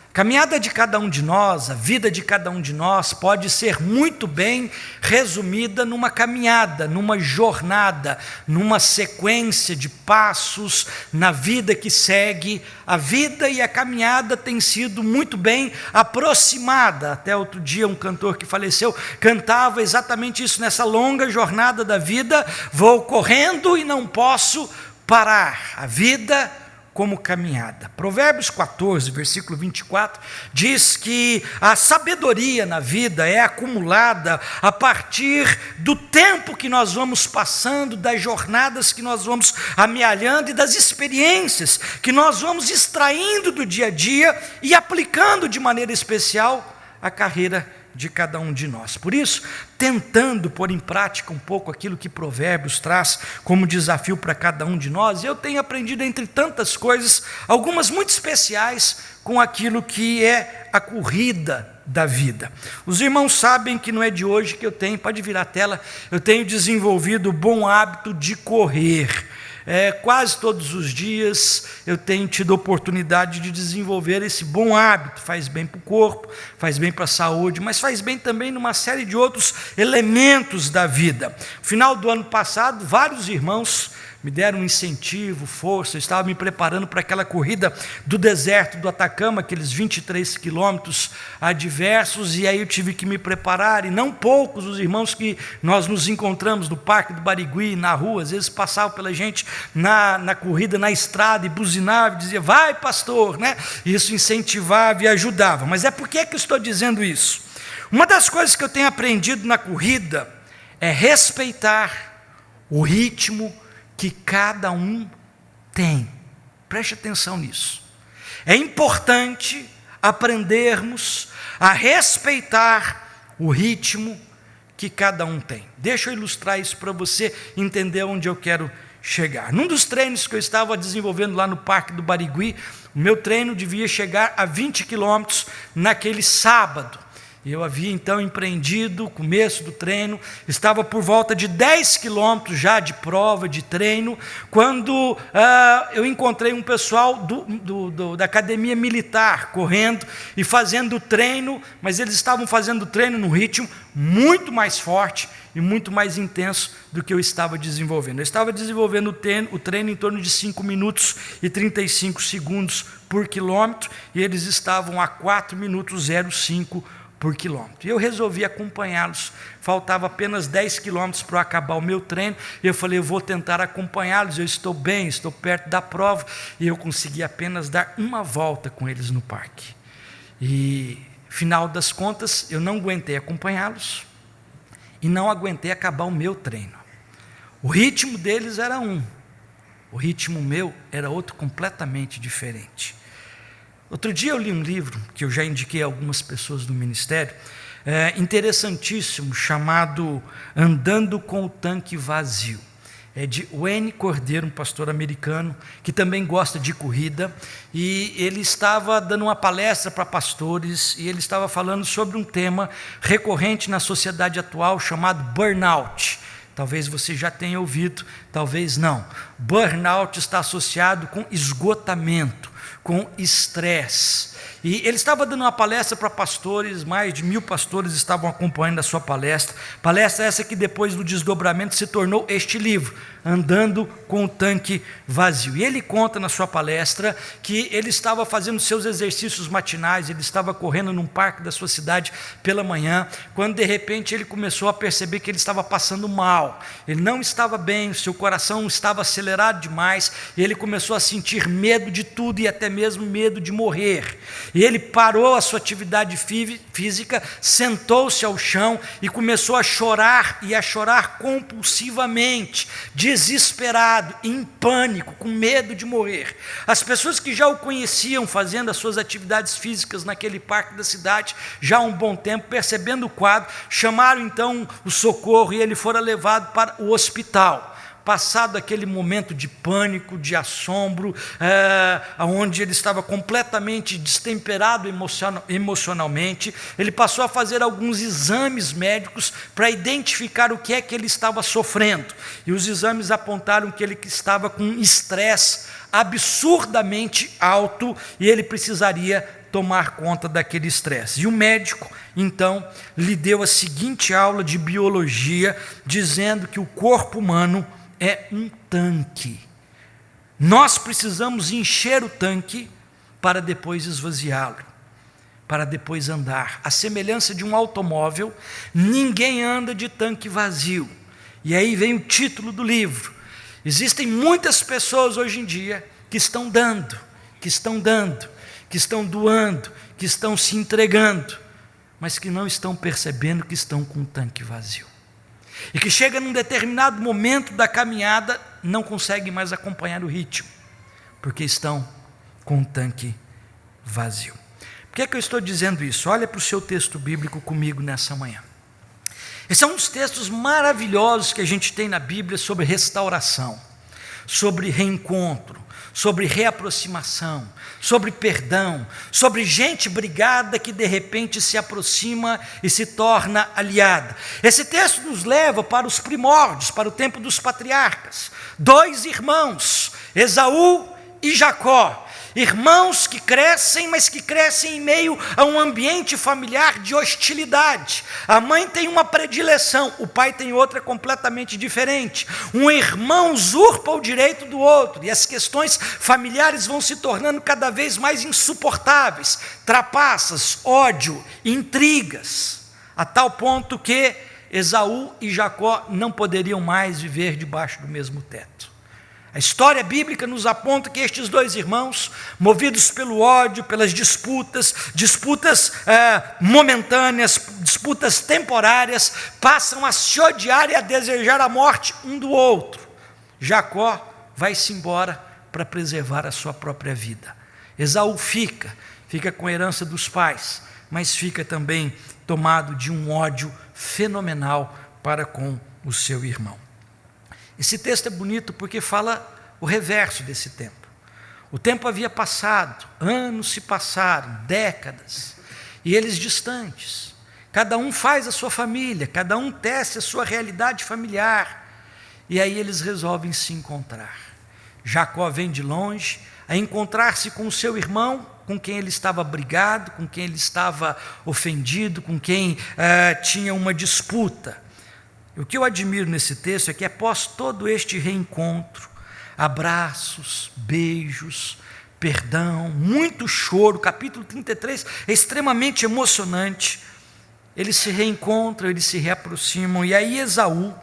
A caminhada de cada um de nós, a vida de cada um de nós pode ser muito bem resumida numa caminhada, numa jornada, numa sequência de passos na vida que segue. A vida e a caminhada têm sido muito bem aproximada. Até outro dia um cantor que faleceu cantava exatamente isso: nessa longa jornada da vida, vou correndo e não posso parar. A vida como caminhada. Provérbios 14, versículo 24, diz que a sabedoria na vida é acumulada a partir do tempo que nós vamos passando, das jornadas que nós vamos amealhando e das experiências que nós vamos extraindo do dia a dia e aplicando de maneira especial a carreira de cada um de nós. Por isso, tentando pôr em prática um pouco aquilo que Provérbios traz como desafio para cada um de nós, eu tenho aprendido, entre tantas coisas, algumas muito especiais com aquilo que é a corrida da vida. Os irmãos sabem que não é de hoje que eu tenho, pode virar a tela, eu tenho desenvolvido o bom hábito de correr. Quase todos os dias eu tenho tido a oportunidade de desenvolver esse bom hábito. Faz bem para o corpo, faz bem para a saúde, mas faz bem também numa série de outros elementos da vida. No final do ano passado, vários irmãos me deram um incentivo, força. Eu estava me preparando para aquela corrida do deserto do Atacama, aqueles 23 quilômetros adversos, e aí eu tive que me preparar, e não poucos os irmãos que nós nos encontramos no Parque do Barigui, na rua, às vezes passavam pela gente na corrida, na estrada, e buzinavam, e diziam, vai pastor, né? Isso incentivava e ajudava. Mas por que eu estou dizendo isso? Uma das coisas que eu tenho aprendido na corrida é respeitar o ritmo que cada um tem. Preste atenção nisso. É importante aprendermos a respeitar o ritmo que cada um tem. Deixa eu ilustrar isso para você entender onde eu quero chegar. Num dos treinos que eu estava desenvolvendo lá no Parque do Barigui, o meu treino devia chegar a 20 quilômetros naquele sábado. Eu havia então empreendido o começo do treino, estava por volta de 10 quilômetros já de prova, de treino, quando eu encontrei um pessoal da academia militar, correndo e fazendo treino, mas eles estavam fazendo treino num ritmo muito mais forte e muito mais intenso do que eu estava desenvolvendo. Eu estava desenvolvendo o treino em torno de 5 minutos e 35 segundos por quilômetro, e eles estavam a 4 minutos 05 por quilômetro. E eu resolvi acompanhá-los. Faltava apenas 10 quilômetros para acabar o meu treino, e eu falei, eu vou tentar acompanhá-los, eu estou bem, estou perto da prova, e eu consegui apenas dar uma volta com eles no parque. E, final das contas, eu não aguentei acompanhá-los, e não aguentei acabar o meu treino. O ritmo deles era um, o ritmo meu era outro completamente diferente. Outro dia eu li um livro, que eu já indiquei a algumas pessoas do ministério, interessantíssimo, chamado Andando com o Tanque Vazio. É de Wayne Cordeiro, um pastor americano, que também gosta de corrida, e ele estava dando uma palestra para pastores, e ele estava falando sobre um tema recorrente na sociedade atual, chamado burnout. Talvez você já tenha ouvido, talvez não. Burnout está associado com esgotamento, com estresse. E ele estava dando uma palestra para pastores, mais de 1000 pastores estavam acompanhando a sua palestra. Palestra essa que depois do desdobramento se tornou este livro, Andando com o Tanque Vazio. E ele conta na sua palestra que ele estava fazendo seus exercícios matinais, ele estava correndo num parque da sua cidade pela manhã, quando de repente ele começou a perceber que ele estava passando mal, ele não estava bem, o seu coração estava acelerado demais, e ele começou a sentir medo de tudo e até mesmo medo de morrer. E ele parou a sua atividade física, sentou-se ao chão e começou a chorar, e a chorar compulsivamente, desesperado, em pânico, com medo de morrer. As pessoas que já o conheciam fazendo as suas atividades físicas naquele parque da cidade, já há um bom tempo, percebendo o quadro, chamaram então o socorro e ele fora levado para o hospital. Passado aquele momento de pânico, de assombro, onde ele estava completamente destemperado emocionalmente, ele passou a fazer alguns exames médicos para identificar o que é que ele estava sofrendo. E os exames apontaram que ele estava com um estresse absurdamente alto e ele precisaria tomar conta daquele estresse. E o médico, então, lhe deu a seguinte aula de biologia, dizendo que o corpo humano é um tanque. Nós precisamos encher o tanque para depois esvaziá-lo, para depois andar. A semelhança de um automóvel, ninguém anda de tanque vazio. E aí vem o título do livro. Existem muitas pessoas hoje em dia que estão dando, que estão doando, que estão se entregando, mas que não estão percebendo que estão com o tanque vazio. E que chega num determinado momento da caminhada, não conseguem mais acompanhar o ritmo, porque estão com o tanque vazio. Por que é que eu estou dizendo isso? Olha para o seu texto bíblico comigo nessa manhã. Esse é um dos textos maravilhosos que a gente tem na Bíblia sobre restauração, sobre reencontro, sobre reaproximação, sobre perdão, sobre gente brigada que de repente se aproxima e se torna aliada. Esse texto nos leva para os primórdios, para o tempo dos patriarcas. 2 irmãos, Esaú e Jacó. Irmãos que crescem, mas que crescem em meio a um ambiente familiar de hostilidade. A mãe tem uma predileção, o pai tem outra completamente diferente. Um irmão usurpa o direito do outro, e as questões familiares vão se tornando cada vez mais insuportáveis. Trapaças, ódio, intrigas, a tal ponto que Esaú e Jacó não poderiam mais viver debaixo do mesmo teto. A história bíblica nos aponta que estes 2 irmãos, movidos pelo ódio, pelas disputas momentâneas, disputas temporárias, passam a se odiar e a desejar a morte um do outro. Jacó vai-se embora para preservar a sua própria vida. Esaú fica com a herança dos pais, mas fica também tomado de um ódio fenomenal para com o seu irmão. Esse texto é bonito porque fala o reverso desse tempo. O tempo havia passado, anos se passaram, décadas, e eles distantes. Cada um faz a sua família, cada um tece a sua realidade familiar, e aí eles resolvem se encontrar. Jacó vem de longe a encontrar-se com o seu irmão, com quem ele estava brigado, com quem ele estava ofendido, com quem tinha uma disputa. O que eu admiro nesse texto é que após todo este reencontro, abraços, beijos, perdão, muito choro, o capítulo 33 é extremamente emocionante, eles se reencontram, eles se reaproximam, e aí Esaú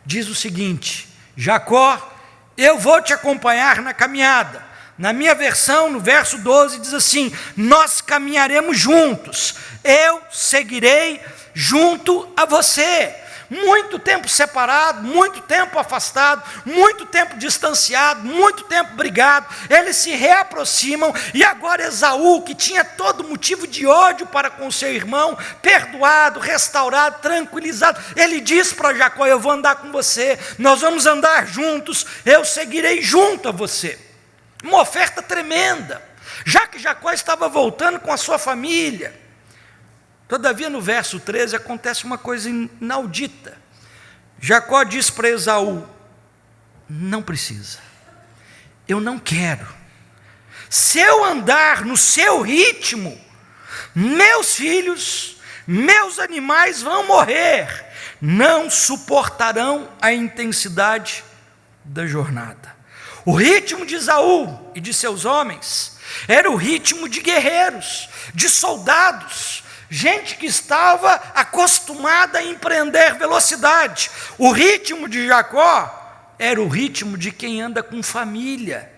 diz o seguinte: Jacó, eu vou te acompanhar na caminhada. Na minha versão, no verso 12, diz assim: nós caminharemos juntos, eu seguirei junto a você. Muito tempo separado, muito tempo afastado, muito tempo distanciado, muito tempo brigado, eles se reaproximam, e agora Esaú, que tinha todo motivo de ódio para com seu irmão, perdoado, restaurado, tranquilizado, ele diz para Jacó: eu vou andar com você, nós vamos andar juntos, eu seguirei junto a você. Uma oferta tremenda, já que Jacó estava voltando com a sua família. Todavia, no verso 13, acontece uma coisa inaudita. Jacó diz para Esaú: não precisa, eu não quero. Se eu andar no seu ritmo, meus filhos, meus animais vão morrer, não suportarão a intensidade da jornada. O ritmo de Esaú e de seus homens era o ritmo de guerreiros, de soldados, gente que estava acostumada a empreender velocidade. O ritmo de Jacó era o ritmo de quem anda com família,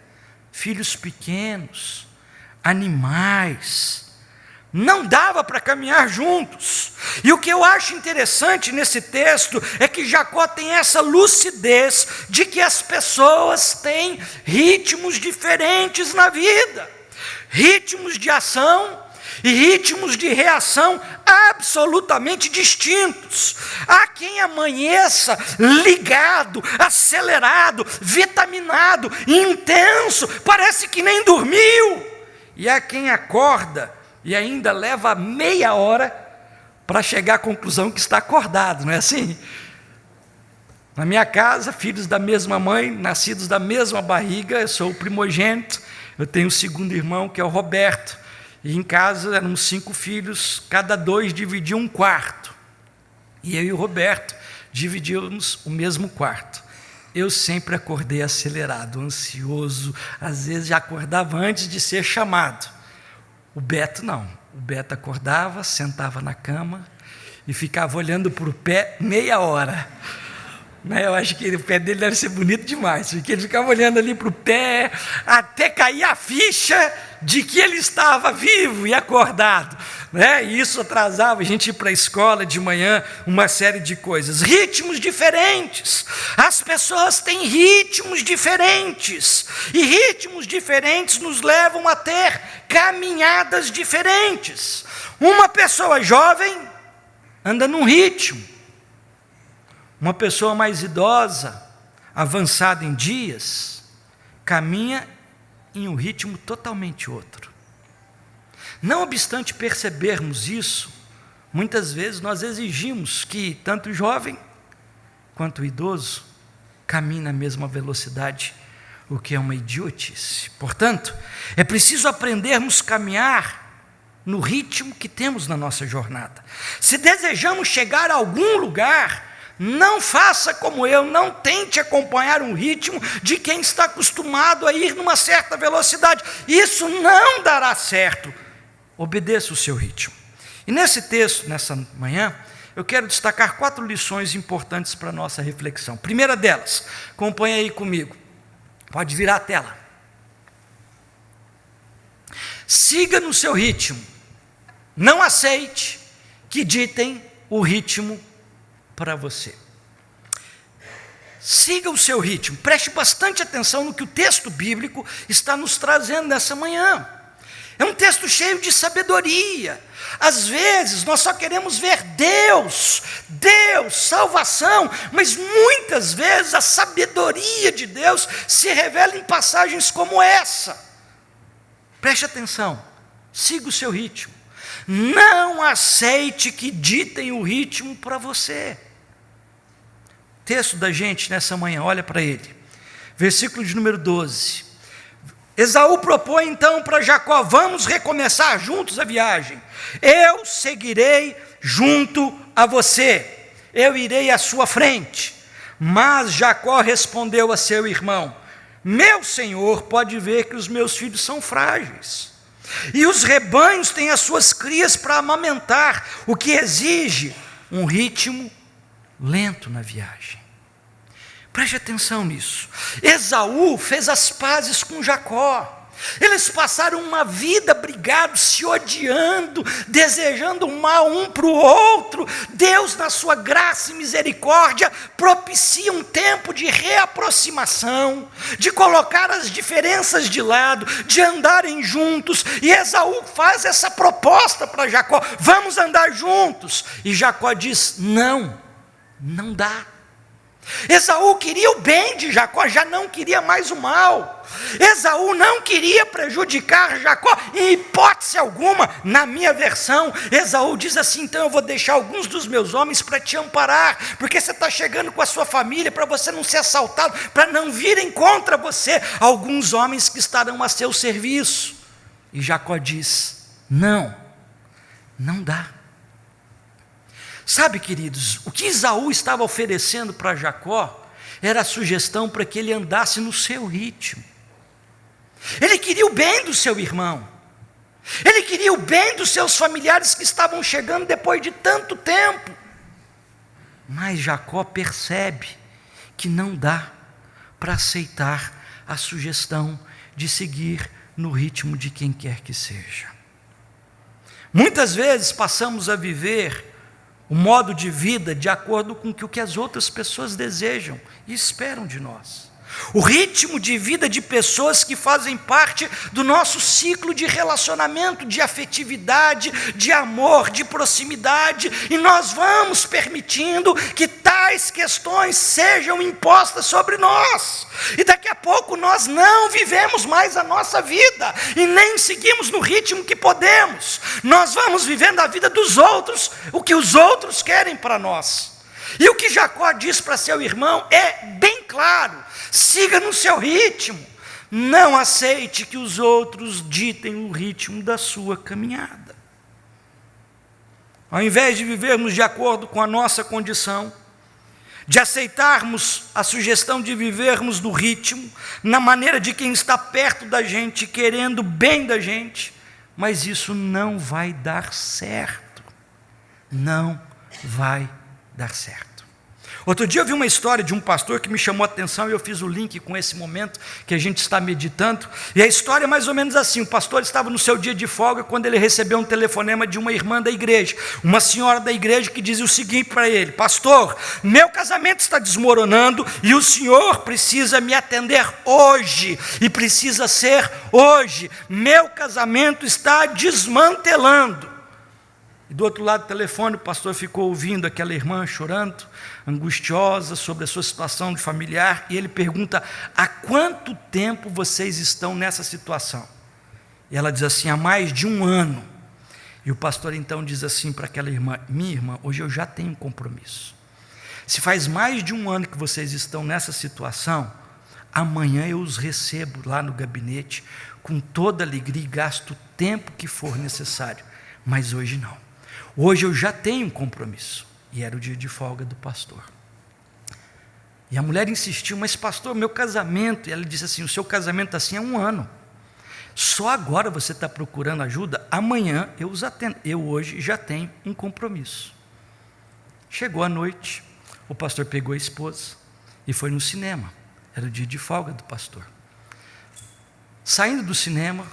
filhos pequenos, animais. Não dava para caminhar juntos. E o que eu acho interessante nesse texto é que Jacó tem essa lucidez de que as pessoas têm ritmos diferentes na vida, ritmos de ação e ritmos de reação absolutamente distintos. Há quem amanheça ligado, acelerado, vitaminado, intenso, parece que nem dormiu. E há quem acorda e ainda leva meia hora para chegar à conclusão que está acordado, não é assim? Na minha casa, filhos da mesma mãe, nascidos da mesma barriga, eu sou o primogênito, eu tenho o segundo irmão, que é o Roberto, e em casa éramos 5 filhos, cada 2 dividiam um quarto, e eu e o Roberto dividíamos o mesmo quarto. Eu sempre acordei acelerado, ansioso, às vezes já acordava antes de ser chamado. O Beto não, o Beto acordava, sentava na cama e ficava olhando para o pé meia hora. Eu acho que o pé dele deve ser bonito demais, porque ele ficava olhando ali para o pé, até cair a ficha de que ele estava vivo e acordado. E isso atrasava a gente ir para a escola de manhã, uma série de coisas. Ritmos diferentes, as pessoas têm ritmos diferentes, e ritmos diferentes nos levam a ter caminhadas diferentes. Uma pessoa jovem anda num ritmo, uma pessoa mais idosa, avançada em dias, caminha em um ritmo totalmente outro. Não obstante percebermos isso, muitas vezes nós exigimos que tanto o jovem quanto o idoso caminhem na mesma velocidade, o que é uma idiotice. Portanto, é preciso aprendermos a caminhar no ritmo que temos na nossa jornada. Se desejamos chegar a algum lugar, não faça como eu, não tente acompanhar um ritmo de quem está acostumado a ir numa certa velocidade. Isso não dará certo. Obedeça o seu ritmo. E nesse texto, nessa manhã, eu quero destacar 4 lições importantes para a nossa reflexão. Primeira delas, acompanhe aí comigo. Pode virar a tela. Siga no seu ritmo. Não aceite que ditem o ritmo para você. Siga o seu ritmo. Preste bastante atenção no que o texto bíblico está nos trazendo nessa manhã. É um texto cheio de sabedoria. Às vezes nós só queremos ver Deus, salvação, mas muitas vezes a sabedoria de Deus se revela em passagens como essa. Preste atenção, siga o seu ritmo. Não aceite que ditem o ritmo para você. Texto da gente nessa manhã, olha para ele. Versículo de número 12. Esaú propõe então para Jacó: vamos recomeçar juntos a viagem. Eu seguirei junto a você, eu irei à sua frente. Mas Jacó respondeu a seu irmão: meu senhor pode ver que os meus filhos são frágeis, e os rebanhos têm as suas crias para amamentar, o que exige um ritmo lento na viagem. Preste atenção nisso. Esaú fez as pazes com Jacó. Eles passaram uma vida brigados, se odiando, desejando mal um para o outro. Deus, na sua graça e misericórdia, propicia um tempo de reaproximação, de colocar as diferenças de lado, de andarem juntos. E Esaú faz essa proposta para Jacó: vamos andar juntos. E Jacó diz: não dá. Esaú queria o bem de Jacó, já não queria mais o mal. Esaú não queria prejudicar Jacó em hipótese alguma. Na minha versão, Esaú diz assim: então eu vou deixar alguns dos meus homens para te amparar, porque você está chegando com a sua família, para você não ser assaltado, para não virem contra você alguns homens que estarão a seu serviço. E Jacó diz: não, Não dá. Sabe, queridos, o que Esaú estava oferecendo para Jacó era a sugestão para que ele andasse no seu ritmo. Ele queria o bem do seu irmão. Ele queria o bem dos seus familiares que estavam chegando depois de tanto tempo. Mas Jacó percebe que não dá para aceitar a sugestão de seguir no ritmo de quem quer que seja. Muitas vezes passamos a viver o modo de vida de acordo com o que as outras pessoas desejam e esperam de nós. O ritmo de vida de pessoas que fazem parte do nosso ciclo de relacionamento, de afetividade, de amor, de proximidade, e nós vamos permitindo que tais questões sejam impostas sobre nós, e daqui a pouco nós não vivemos mais a nossa vida, e nem seguimos no ritmo que podemos, nós vamos vivendo a vida dos outros, o que os outros querem para nós. E o que Jacó diz para seu irmão é bem claro: siga no seu ritmo, não aceite que os outros ditem o ritmo da sua caminhada. Ao invés de vivermos de acordo com a nossa condição, de aceitarmos a sugestão de vivermos do ritmo, na maneira de quem está perto da gente, querendo bem da gente, mas isso não vai dar certo, não vai dar certo. Outro dia eu vi uma história de um pastor que me chamou a atenção e eu fiz o link com esse momento que a gente está meditando, e a história é mais ou menos assim: o pastor estava no seu dia de folga quando ele recebeu um telefonema de uma irmã da igreja, uma senhora da igreja, que dizia o seguinte para ele: pastor, meu casamento está desmoronando e o senhor precisa me atender hoje, e precisa ser hoje, meu casamento está desmantelando. E do outro lado do telefone, o pastor ficou ouvindo aquela irmã chorando, angustiosa sobre a sua situação de familiar, e ele pergunta: há quanto tempo vocês estão nessa situação? E ela diz assim: há mais de 1 ano. E o pastor então diz assim para aquela irmã: minha irmã, hoje eu já tenho um compromisso. Se faz mais de 1 ano que vocês estão nessa situação, amanhã eu os recebo lá no gabinete com toda alegria e gasto o tempo que for necessário, mas hoje não. Hoje eu já tenho um compromisso. E era o dia de folga do pastor. E a mulher insistiu: mas pastor, meu casamento... E ela disse assim: o seu casamento assim há 1 ano. Só agora você está procurando ajuda? Amanhã eu os atendo. Eu hoje já tenho um compromisso. Chegou a noite, o pastor pegou a esposa e foi no cinema. Era o dia de folga do pastor. Saindo do cinema,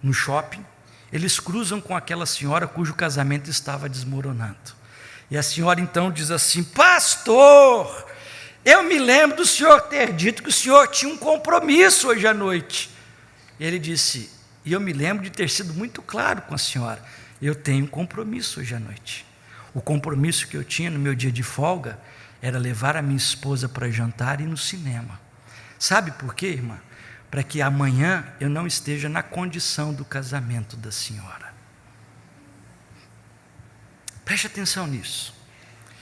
no shopping, eles cruzam com aquela senhora cujo casamento estava desmoronando. E a senhora então diz assim: pastor, eu me lembro do senhor ter dito que o senhor tinha um compromisso hoje à noite. E ele disse: e eu me lembro de ter sido muito claro com a senhora, eu tenho um compromisso hoje à noite. O compromisso que eu tinha no meu dia de folga era levar a minha esposa para jantar e ir no cinema. Sabe por quê, irmã? Para que amanhã eu não esteja na condição do casamento da senhora. Preste atenção nisso.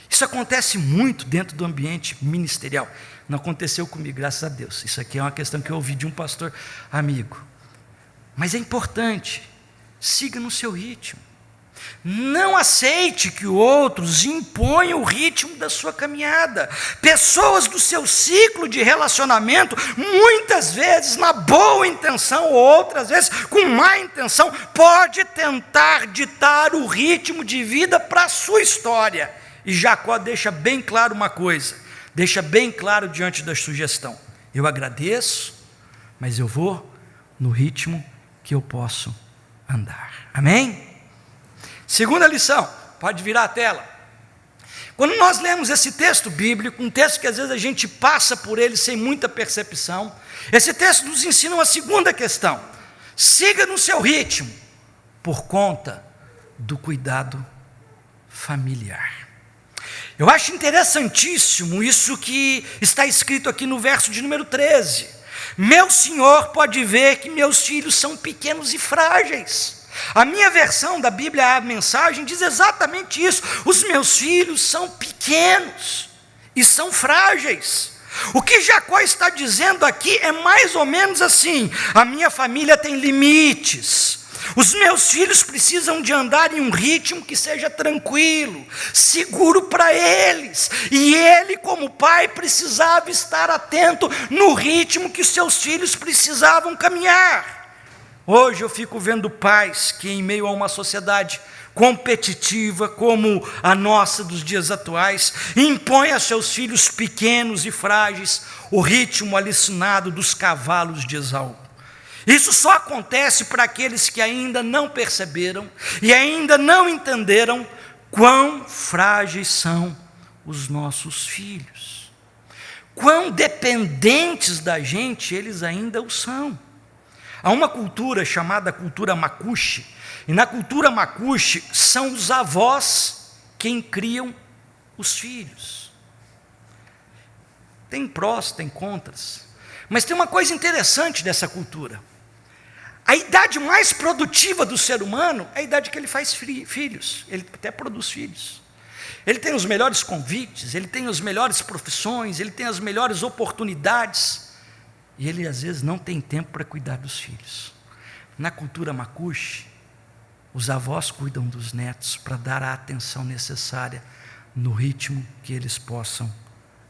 Isso acontece muito dentro do ambiente ministerial. Não aconteceu comigo, graças a Deus. Isso aqui é uma questão que eu ouvi de um pastor amigo. Mas é importante, siga no seu ritmo. Não aceite que outros imponham o ritmo da sua caminhada. Pessoas do seu ciclo de relacionamento, muitas vezes na boa intenção, ou outras vezes com má intenção, pode tentar ditar o ritmo de vida para a sua história. E Jacó deixa bem claro uma coisa, deixa bem claro diante da sugestão: eu agradeço, mas eu vou no ritmo que eu posso andar. Amém? Segunda lição, pode virar a tela. Quando nós lemos esse texto bíblico, um texto que às vezes a gente passa por ele sem muita percepção, esse texto nos ensina uma segunda questão: siga no seu ritmo, por conta do cuidado familiar. Eu acho interessantíssimo isso que está escrito aqui no verso de número 13. Meu senhor pode ver que meus filhos são pequenos e frágeis. A minha versão da Bíblia, a Mensagem, diz exatamente isso: os meus filhos são pequenos e são frágeis. O que Jacó está dizendo aqui é mais ou menos assim: a minha família tem limites. Os meus filhos precisam de andar em um ritmo que seja tranquilo, seguro para eles. E ele, como pai, precisava estar atento no ritmo que seus filhos precisavam caminhar. Hoje eu fico vendo pais que, em meio a uma sociedade competitiva como a nossa dos dias atuais, impõem a seus filhos pequenos e frágeis o ritmo alucinado dos cavalos de Esaú. Isso só acontece para aqueles que ainda não perceberam e ainda não entenderam quão frágeis são os nossos filhos, quão dependentes da gente eles ainda o são. Há uma cultura chamada cultura Makushi, e na cultura Makushi são os avós quem criam os filhos. Tem prós, tem contras, mas tem uma coisa interessante dessa cultura. A idade mais produtiva do ser humano é a idade que ele faz filhos, ele até produz filhos. Ele tem os melhores convites, ele tem as melhores profissões, ele tem as melhores oportunidades, e ele às vezes não tem tempo para cuidar dos filhos. Na cultura Makushi, os avós cuidam dos netos para dar a atenção necessária no ritmo que eles possam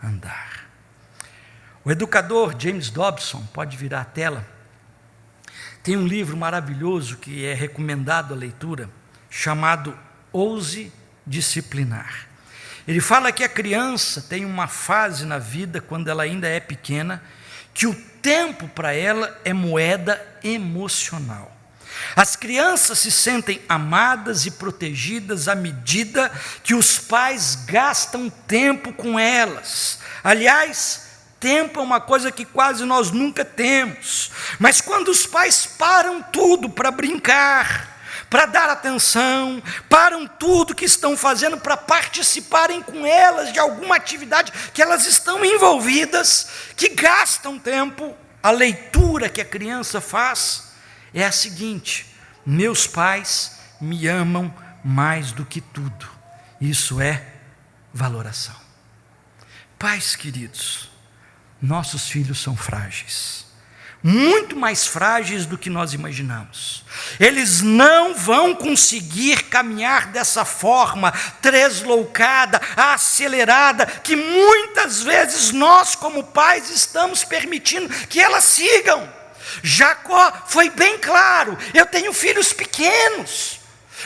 andar. O educador James Dobson, pode virar a tela, tem um livro maravilhoso que é recomendado à leitura, chamado Ouse Disciplinar. Ele fala que a criança tem uma fase na vida, quando ela ainda é pequena, que o tempo para ela é moeda emocional. As crianças se sentem amadas e protegidas à medida que os pais gastam tempo com elas. Aliás, tempo é uma coisa que quase nós nunca temos, mas quando os pais param tudo para brincar, para dar atenção, param tudo que estão fazendo para participarem com elas de alguma atividade que elas estão envolvidas, que gastam tempo, a leitura que a criança faz é a seguinte: meus pais me amam mais do que tudo. Isso é valoração. Pais queridos, nossos filhos são frágeis, muito mais frágeis do que nós imaginamos. Eles não vão conseguir caminhar dessa forma tresloucada, acelerada, que muitas vezes nós como pais estamos permitindo que elas sigam. Jacó foi bem claro: eu tenho filhos pequenos,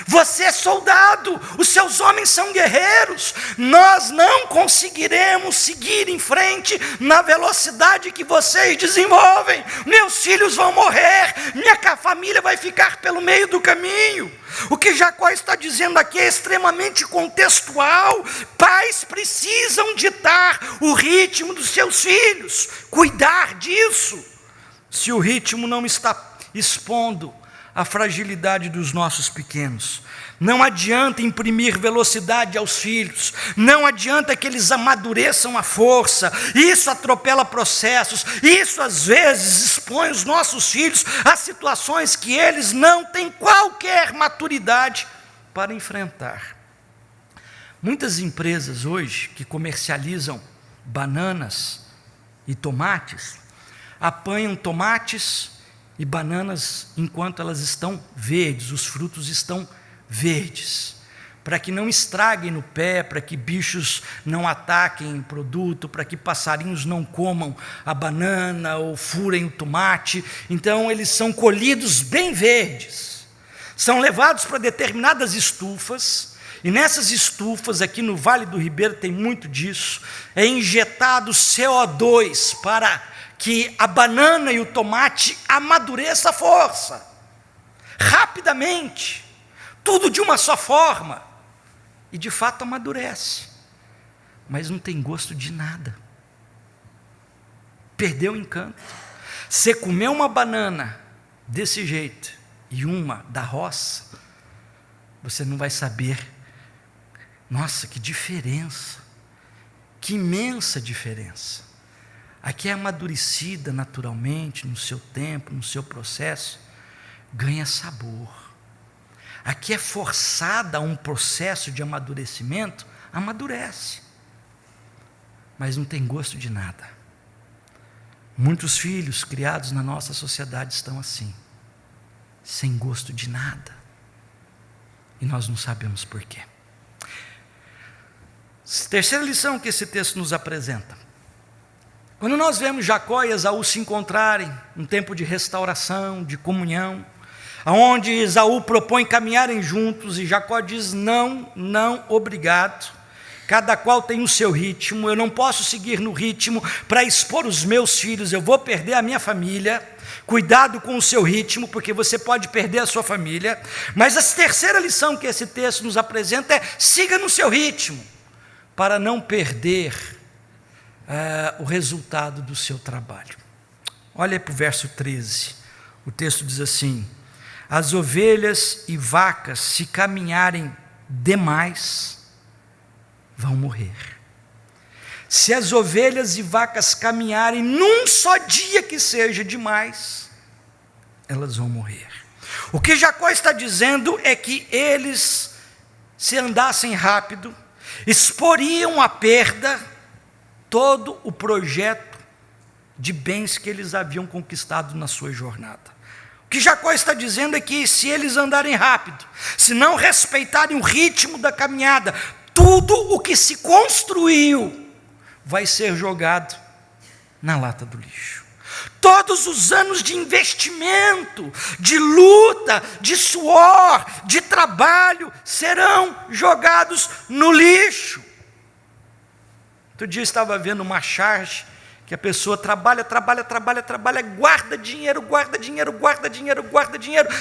você é soldado, os seus homens são guerreiros, nós não conseguiremos seguir em frente na velocidade que vocês desenvolvem, meus filhos vão morrer, minha família vai ficar pelo meio do caminho. O que Jacó está dizendo aqui é extremamente contextual. Pais precisam ditar o ritmo dos seus filhos, cuidar disso. Se o ritmo não está expondo a fragilidade dos nossos pequenos, não adianta imprimir velocidade aos filhos, não adianta que eles amadureçam a força, isso atropela processos, isso às vezes expõe os nossos filhos a situações que eles não têm qualquer maturidade para enfrentar. Muitas empresas hoje que comercializam bananas e tomates, apanham tomates e bananas enquanto elas estão verdes, os frutos estão verdes, para que não estraguem no pé, para que bichos não ataquem o produto, para que passarinhos não comam a banana ou furem o tomate. Então eles são colhidos bem verdes, são levados para determinadas estufas, e nessas estufas, aqui no Vale do Ribeiro tem muito disso, é injetado CO2 para que a banana e o tomate amadureça a força, rapidamente, tudo de uma só forma, e de fato amadurece, mas não tem gosto de nada, perdeu o encanto. Você comer uma banana desse jeito e uma da roça, você não vai saber, nossa, que diferença, que imensa diferença. Aqui é amadurecida naturalmente, no seu tempo, no seu processo, ganha sabor. Aqui é forçada a um processo de amadurecimento, amadurece, mas não tem gosto de nada. Muitos filhos criados na nossa sociedade estão assim. sem gosto de nada. E nós não sabemos por quê. Terceira lição que esse texto nos apresenta. Quando nós vemos Jacó e Esaú se encontrarem, um tempo de restauração, de comunhão, onde Esaú propõe caminharem juntos e Jacó diz: não, não, obrigado. Cada qual tem o seu ritmo, eu não posso seguir no ritmo para expor os meus filhos, eu vou perder a minha família. Cuidado com o seu ritmo, porque você pode perder a sua família. Mas a terceira lição que esse texto nos apresenta é: siga no seu ritmo, para não perder o resultado do seu trabalho. Olha para o verso 13, o texto diz assim: as ovelhas e vacas, se caminharem demais, vão morrer. Se as ovelhas e vacas caminharem num só dia que seja demais, elas vão morrer. O que Jacó está dizendo é que eles, se andassem rápido, exporiam à perda todo o projeto de bens que eles haviam conquistado na sua jornada. O que Jacó está dizendo é que se eles andarem rápido, se não respeitarem o ritmo da caminhada, tudo o que se construiu vai ser jogado na lata do lixo. Todos os anos de investimento, de luta, de suor, de trabalho, serão jogados no lixo. Outro dia eu estava vendo uma charge que a pessoa trabalha, guarda dinheiro,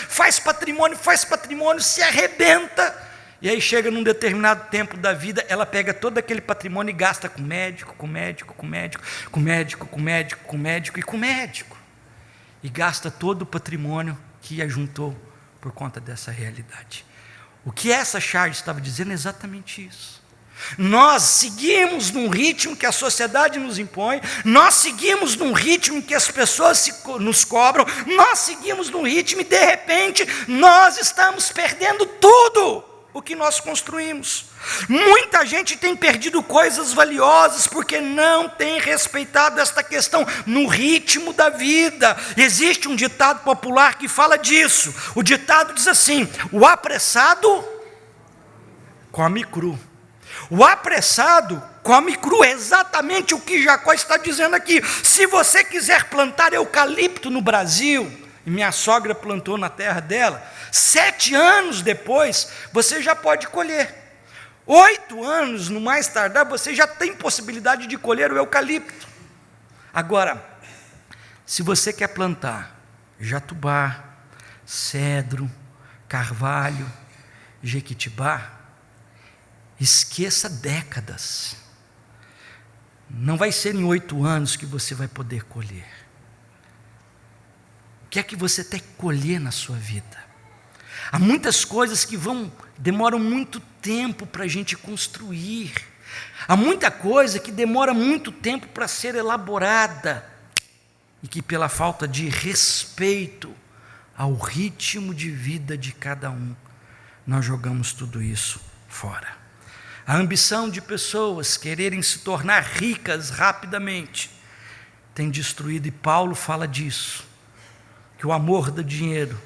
faz patrimônio, se arrebenta. E aí chega num determinado tempo da vida, ela pega todo aquele patrimônio e gasta com médico. E gasta todo o patrimônio que ajuntou por conta dessa realidade. O que essa charge estava dizendo é exatamente isso. Nós seguimos num ritmo que a sociedade nos impõe, nós seguimos num ritmo em que as pessoas nos cobram, nós seguimos num ritmo e de repente nós estamos perdendo tudo o que nós construímos. Muita gente tem perdido coisas valiosas porque não tem respeitado esta questão no ritmo da vida. Existe um ditado popular que fala disso. O ditado diz assim: o apressado come cru. O apressado come cru, é exatamente o que Jacó está dizendo aqui. Se você quiser plantar eucalipto no Brasil, e minha sogra plantou na terra dela, 7 anos depois, você já pode colher. 8 anos, no mais tardar, você já tem possibilidade de colher o eucalipto. Agora, se você quer plantar jatubá, cedro, carvalho, jequitibá, esqueça décadas. Não vai ser em 8 anos que você vai poder colher. O que é que você tem que colher na sua vida? Há muitas coisas que demoram muito tempo para a gente construir. Há muita coisa que demora muito tempo para ser elaborada. E que pela falta de respeito ao ritmo de vida de cada um, nós jogamos tudo isso fora. A ambição de pessoas quererem se tornar ricas rapidamente tem destruído, e Paulo fala disso, que o amor do dinheiro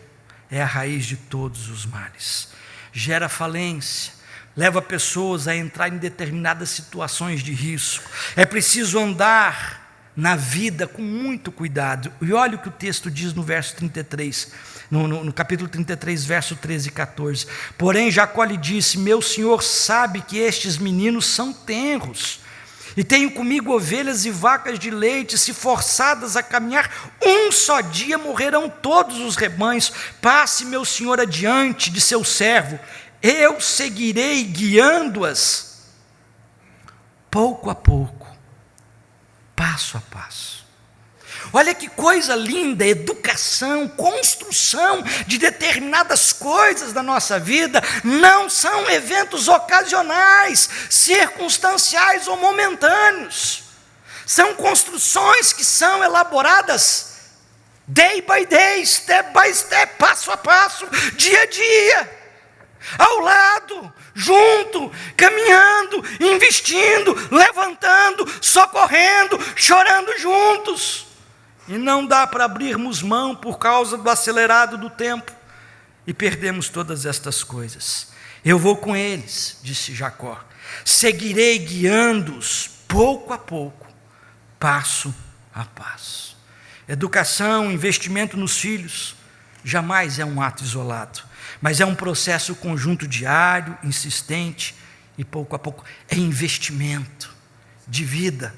é a raiz de todos os males. Gera falência, leva pessoas a entrar em determinadas situações de risco. É preciso andar na vida com muito cuidado. E olha o que o texto diz no verso 33, no capítulo 33, verso 13 e 14. Porém Jacó lhe disse: meu senhor sabe que estes meninos são tenros, e tenho comigo ovelhas e vacas de leite. Se forçadas a caminhar um só dia, morrerão todos os rebanhos. Passe meu senhor adiante de seu servo, eu seguirei guiando-as pouco a pouco, passo a passo. Olha que coisa linda, educação, construção de determinadas coisas da nossa vida não são eventos ocasionais, circunstanciais ou momentâneos. São construções que são elaboradas day by day, step by step, passo a passo, dia a dia, ao lado, junto, caminhando, investindo, levantando, socorrendo, chorando juntos. E não dá para abrirmos mão por causa do acelerado do tempo, e perdemos todas estas coisas. Eu vou com eles, disse Jacó. Seguirei guiando-os pouco a pouco, passo a passo. Educação, investimento nos filhos, jamais é um ato isolado, mas é um processo conjunto diário, insistente e pouco a pouco. É investimento de vida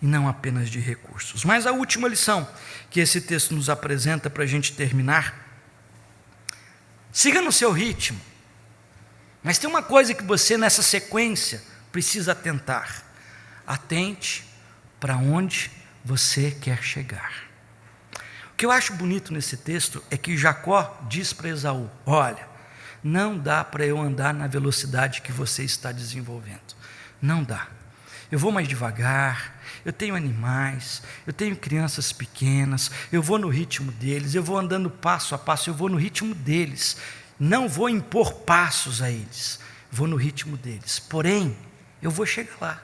e não apenas de recursos. Mas a última lição que esse texto nos apresenta para a gente terminar: siga no seu ritmo, mas tem uma coisa que você nessa sequência precisa atentar: atente para onde você quer chegar. O que eu acho bonito nesse texto é que Jacó diz para Esaú: olha, não dá para eu andar na velocidade que você está desenvolvendo, não dá. Eu vou mais devagar, eu tenho animais, eu tenho crianças pequenas, eu vou no ritmo deles, eu vou andando passo a passo, eu vou no ritmo deles, não vou impor passos a eles, vou no ritmo deles, porém, eu vou chegar lá.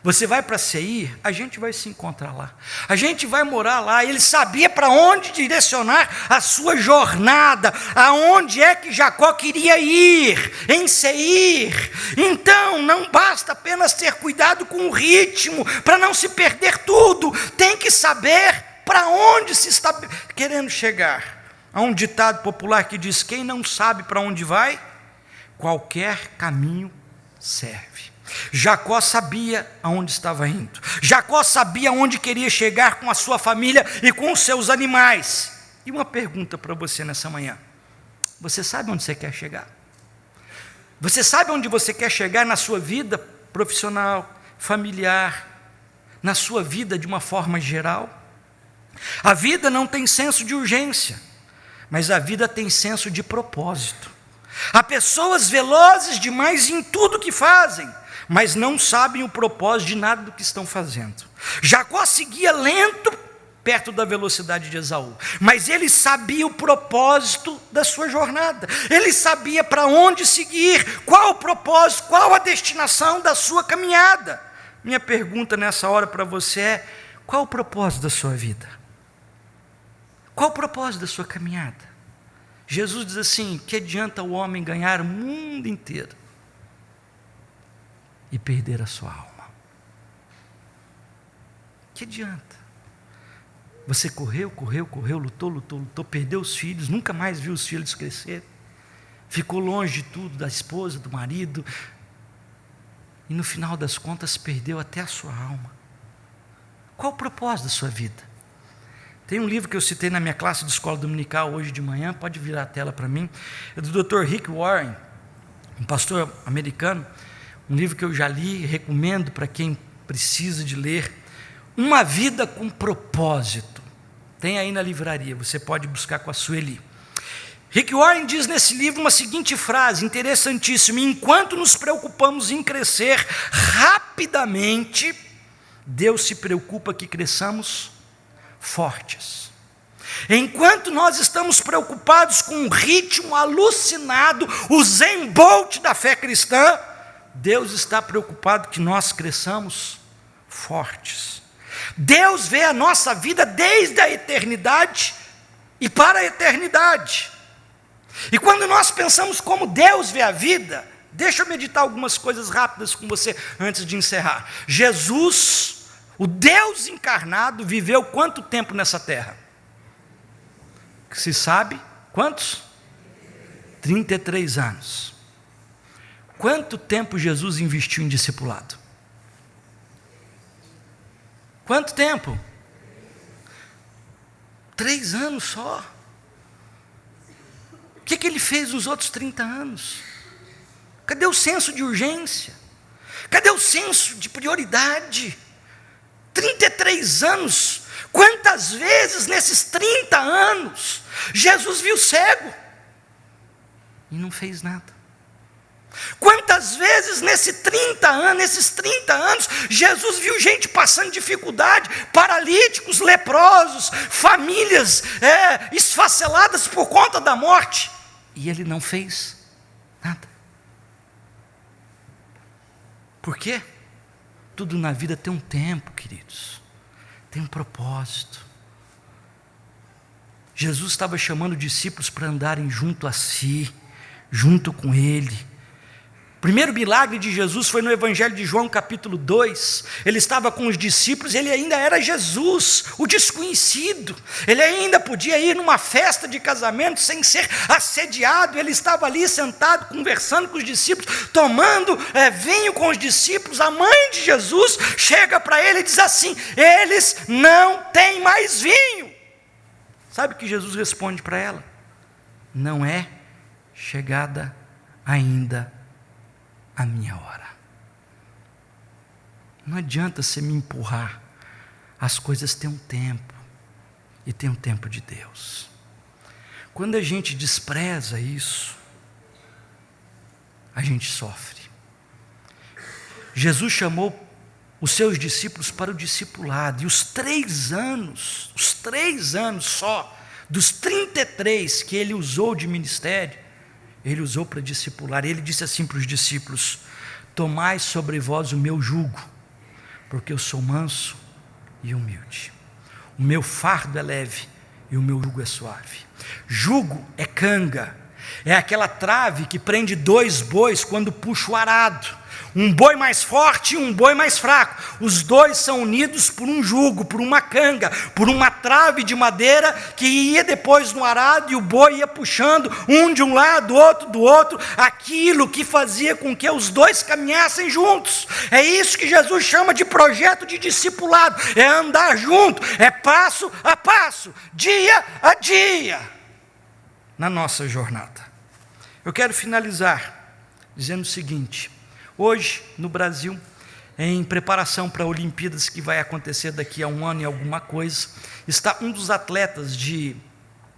Você vai para Seir, a gente vai se encontrar lá, a gente vai morar lá. Ele sabia para onde direcionar a sua jornada, aonde é que Jacó queria ir, em Seir. Então não basta apenas ter cuidado com o ritmo, para não se perder tudo, tem que saber para onde se está querendo chegar. Há um ditado popular que diz: quem não sabe para onde vai, qualquer caminho serve. Jacó sabia aonde estava indo, Jacó sabia aonde queria chegar com a sua família e com os seus animais. E uma pergunta para você nessa manhã: você sabe onde você quer chegar? Você sabe onde você quer chegar na sua vida profissional, familiar, na sua vida de uma forma geral? A vida não tem senso de urgência, mas a vida tem senso de propósito. Há pessoas velozes demais em tudo que fazem, mas não sabem o propósito de nada do que estão fazendo. Jacó seguia lento perto da velocidade de Esaú, mas ele sabia o propósito da sua jornada, ele sabia para onde seguir, qual o propósito, qual a destinação da sua caminhada. Minha pergunta nessa hora para você é: qual o propósito da sua vida? Qual o propósito da sua caminhada? Jesus diz assim: que adianta o homem ganhar o mundo inteiro e perder a sua alma? Que adianta? Você correu, lutou, perdeu os filhos, nunca mais viu os filhos crescer, ficou longe de tudo, da esposa, do marido, e no final das contas perdeu até a sua alma. Qual o propósito da sua vida? Tem um livro que eu citei na minha classe de escola dominical hoje de manhã, pode virar a tela para mim, é do Dr. Rick Warren, um pastor americano, um livro que eu já li e recomendo para quem precisa de ler. Uma Vida com Propósito. Tem aí na livraria, você pode buscar com a Sueli. Rick Warren diz nesse livro uma seguinte frase interessantíssima: enquanto nos preocupamos em crescer rapidamente, Deus se preocupa que cresçamos fortes. Enquanto nós estamos preocupados com um ritmo alucinado, o Zen Bolt da fé cristã, Deus está preocupado que nós cresçamos fortes. Deus vê a nossa vida desde a eternidade e para a eternidade. E quando nós pensamos como Deus vê a vida, deixa eu meditar algumas coisas rápidas com você antes de encerrar. Jesus, o Deus encarnado, viveu quanto tempo nessa terra? Se sabe? Quantos? 33 anos. Quanto tempo Jesus investiu em discipulado? Quanto tempo? 3 anos só. O que ele fez nos outros 30 anos? Cadê o senso de urgência? Cadê o senso de prioridade? 33 anos. Quantas vezes nesses 30 anos Jesus viu cego e não fez nada? Quantas vezes nesses 30 anos, Jesus viu gente passando dificuldade, paralíticos, leprosos, famílias esfaceladas por conta da morte, e ele não fez nada. Por quê? Tudo na vida tem um tempo, queridos, tem um propósito. Jesus estava chamando discípulos para andarem junto a si, junto com Ele. O primeiro milagre de Jesus foi no Evangelho de João, capítulo 2. Ele estava com os discípulos, ele ainda era Jesus, o desconhecido. Ele ainda podia ir numa festa de casamento sem ser assediado. Ele estava ali sentado, conversando com os discípulos, tomando vinho com os discípulos. A mãe de Jesus chega para ele e diz assim: eles não têm mais vinho. Sabe o que Jesus responde para ela? Não é chegada ainda a minha hora. Não adianta você me empurrar. As coisas têm um tempo, e tem um tempo de Deus. Quando a gente despreza isso, a gente sofre. Jesus chamou os seus discípulos para o discipulado, e os 3 anos só, dos 33 que ele usou de ministério, ele usou para discipular. Ele disse assim para os discípulos: tomai sobre vós o meu jugo, porque eu sou manso e humilde. O meu fardo é leve e o meu jugo é suave. Jugo é canga, é aquela trave que prende 2 bois quando puxa o arado. Um boi mais forte e um boi mais fraco. Os 2 são unidos por um jugo, por uma canga, por uma trave de madeira que ia depois no arado, e o boi ia puxando um de um lado, outro do outro, aquilo que fazia com que os 2 caminhassem juntos. É isso que Jesus chama de projeto de discipulado. É andar junto, é passo a passo, dia a dia, na nossa jornada. Eu quero finalizar dizendo o seguinte: hoje, no Brasil, em preparação para a Olimpíadas, que vai acontecer daqui a 1 ano e alguma coisa, está um dos atletas de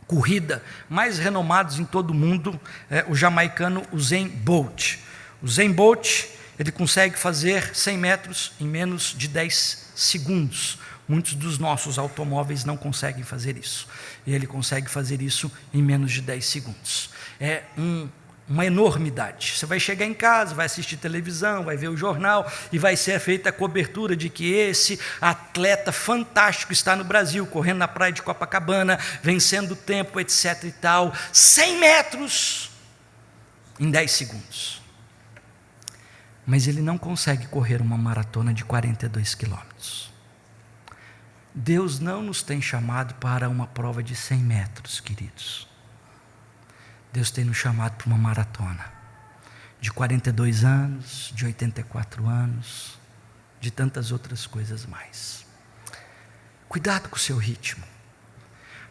corrida mais renomados em todo o mundo, o jamaicano Usain Bolt. Usain Bolt, ele consegue fazer 100 metros em menos de 10 segundos. Muitos dos nossos automóveis não conseguem fazer isso, e ele consegue fazer isso em menos de 10 segundos. É uma enormidade. Você vai chegar em casa, vai assistir televisão, vai ver o jornal, e vai ser feita a cobertura de que esse atleta fantástico está no Brasil, correndo na praia de Copacabana, vencendo o tempo, etc e tal, 100 metros em 10 segundos. Mas ele não consegue correr uma maratona de 42 quilômetros. Deus não nos tem chamado para uma prova de 100 metros, queridos. Deus tem nos chamado para uma maratona de 42 anos, de 84 anos, de tantas outras coisas mais. Cuidado com o seu ritmo,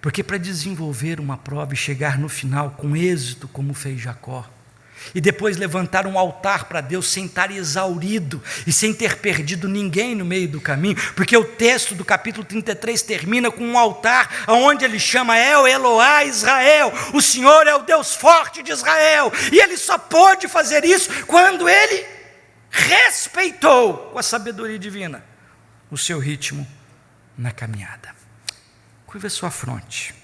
porque para desenvolver uma prova e chegar no final com êxito, como fez Jacó, e depois levantar um altar para Deus sem estar exaurido e sem ter perdido ninguém no meio do caminho, porque o texto do capítulo 33 termina com um altar onde ele chama El Eloá Israel, o Senhor é o Deus forte de Israel, e ele só pôde fazer isso quando ele respeitou com a sabedoria divina o seu ritmo na caminhada. Curva a sua fronte.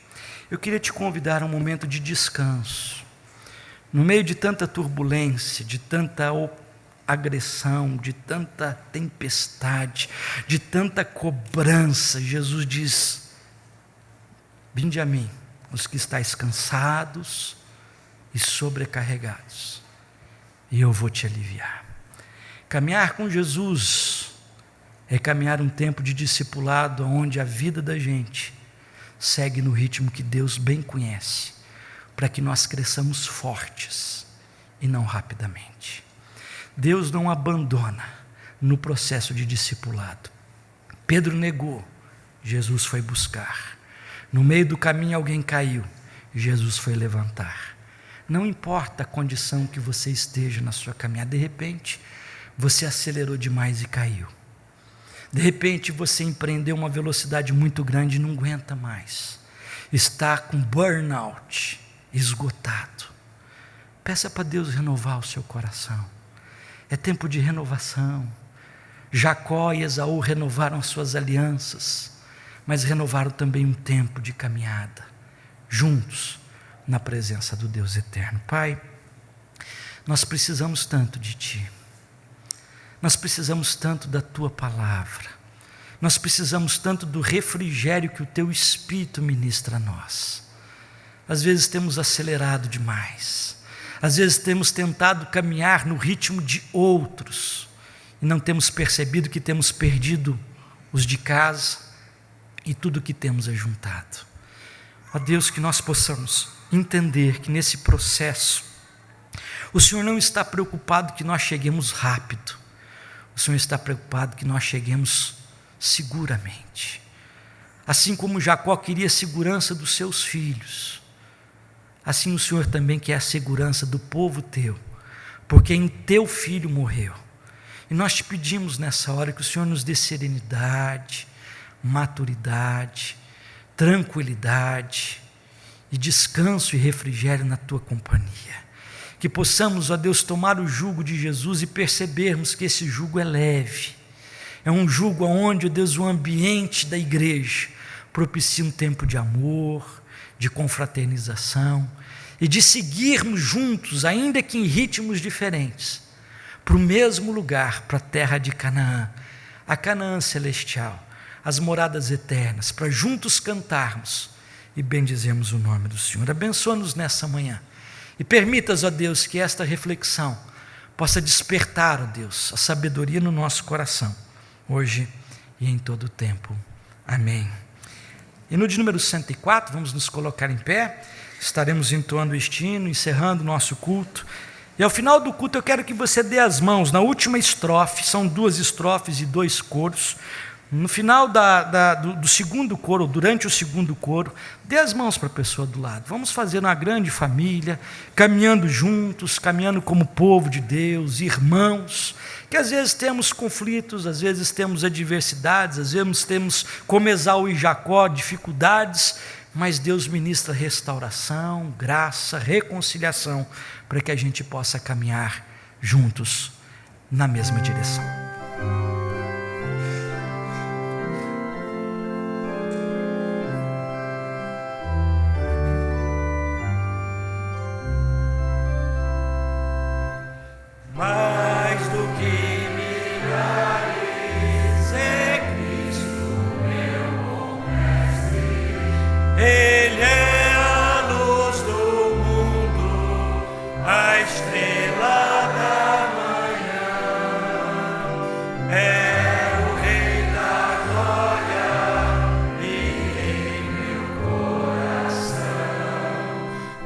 Eu queria te convidar a um momento de descanso. No meio de tanta turbulência, de tanta agressão, de tanta tempestade, de tanta cobrança, Jesus diz: vinde a mim, os que estáis cansados e sobrecarregados, e eu vou te aliviar. Caminhar com Jesus é caminhar um tempo de discipulado, onde a vida da gente segue no ritmo que Deus bem conhece, para que nós cresçamos fortes e não rapidamente. Deus não abandona no processo de discipulado. Pedro negou, Jesus foi buscar. No meio do caminho alguém caiu, Jesus foi levantar. Não importa a condição que você esteja na sua caminhada, de repente você acelerou demais e caiu. De repente você empreendeu uma velocidade muito grande e não aguenta mais. Está com burnout, esgotado. Peça para Deus renovar o seu coração. É tempo de renovação. Jacó e Esaú renovaram as suas alianças, mas renovaram também um tempo de caminhada juntos na presença do Deus eterno. Pai, nós precisamos tanto de Ti, nós precisamos tanto da Tua palavra, nós precisamos tanto do refrigério que o Teu Espírito ministra a nós. Às vezes temos acelerado demais. Às vezes temos tentado caminhar no ritmo de outros e não temos percebido que temos perdido os de casa e tudo que temos ajuntado. Ó Deus, que nós possamos entender que nesse processo o Senhor não está preocupado que nós cheguemos rápido. O Senhor está preocupado que nós cheguemos seguramente. Assim como Jacó queria a segurança dos seus filhos, assim o Senhor também quer a segurança do povo teu, porque em teu filho morreu. E nós te pedimos nessa hora que o Senhor nos dê serenidade, maturidade, tranquilidade e descanso e refrigério na tua companhia. Que possamos, ó Deus, tomar o jugo de Jesus e percebermos que esse jugo é leve. É um jugo onde, ó Deus, o ambiente da igreja propicia um tempo de amor, de confraternização e de seguirmos juntos, ainda que em ritmos diferentes, para o mesmo lugar, para a terra de Canaã, a Canaã celestial, as moradas eternas, para juntos cantarmos e bendizemos o nome do Senhor. Abençoa-nos nessa manhã e permitas, ó Deus, que esta reflexão possa despertar, ó Deus, a sabedoria no nosso coração, hoje e em todo o tempo. Amém. E no de número 104, vamos nos colocar em pé, estaremos entoando o hino, encerrando o nosso culto. E ao final do culto eu quero que você dê as mãos na última estrofe, são 2 estrofes e 2 coros. No final do segundo coro, durante o segundo coro, dê as mãos para a pessoa do lado. Vamos fazer uma grande família, caminhando juntos, caminhando como povo de Deus, irmãos, que às vezes temos conflitos, às vezes temos adversidades, às vezes temos, como Esaú e Jacó, dificuldades, mas Deus ministra restauração, graça, reconciliação, para que a gente possa caminhar juntos na mesma direção. Mais do que milhares é Cristo, meu bom mestre. Ele é a luz do mundo, a estrela da manhã. É o Rei da glória e em meu coração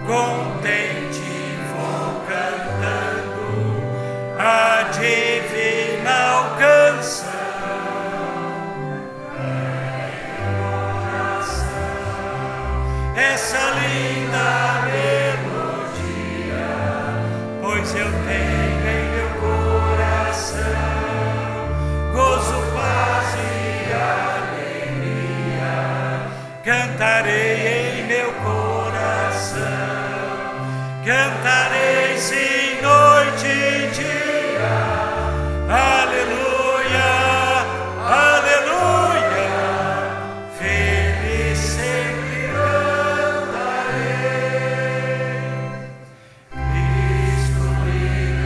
contente vou cantando a divina alcança. Essa linda melodia, pois eu tenho em meu coração gozo, paz e alegria. Cantarei em meu coração, cantarei sim noite e dia. Aleluia, aleluia, feliz sempre cantarei. Cristo libertou-me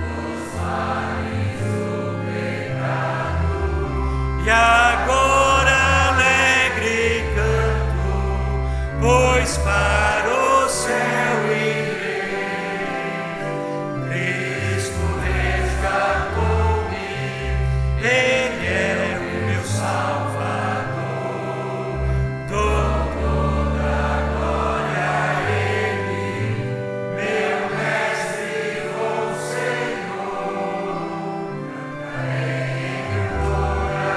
dos males do pecado e agora alegre canto, pois para o céu irei. Cristo resgatou-me, Ele é o meu Salvador. Dou toda a glória a Ele, meu Mestre, bom Senhor. Cantarei em meu coração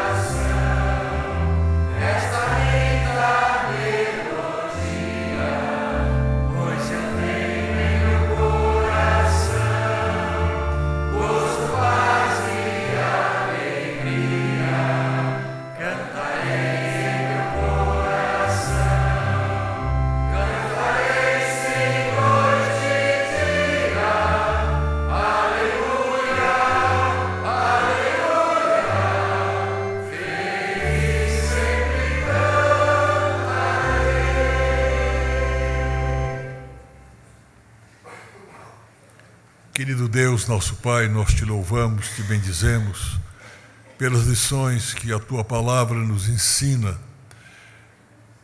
esta linda melodia, pois eu tenho em meu coração gozo, paz e alegria. Cantarei em meu coração, cantarei sem noite e dia. Aleluia, aleluia, feliz sempre cantarei. Querido Deus, nosso Pai, nós te louvamos, te bendizemos pelas lições que a tua palavra nos ensina,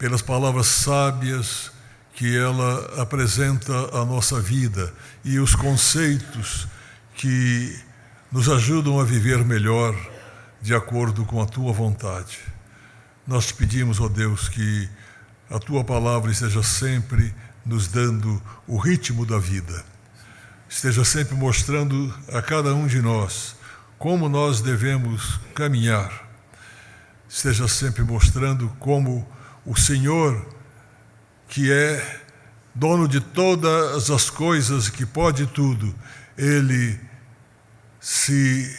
pelas palavras sábias que ela apresenta à nossa vida e os conceitos que nos ajudam a viver melhor de acordo com a Tua vontade. Nós te pedimos, ó Deus, que a Tua palavra esteja sempre nos dando o ritmo da vida, esteja sempre mostrando a cada um de nós como nós devemos caminhar, esteja sempre mostrando como o Senhor, que é dono de todas as coisas, que pode tudo, Ele se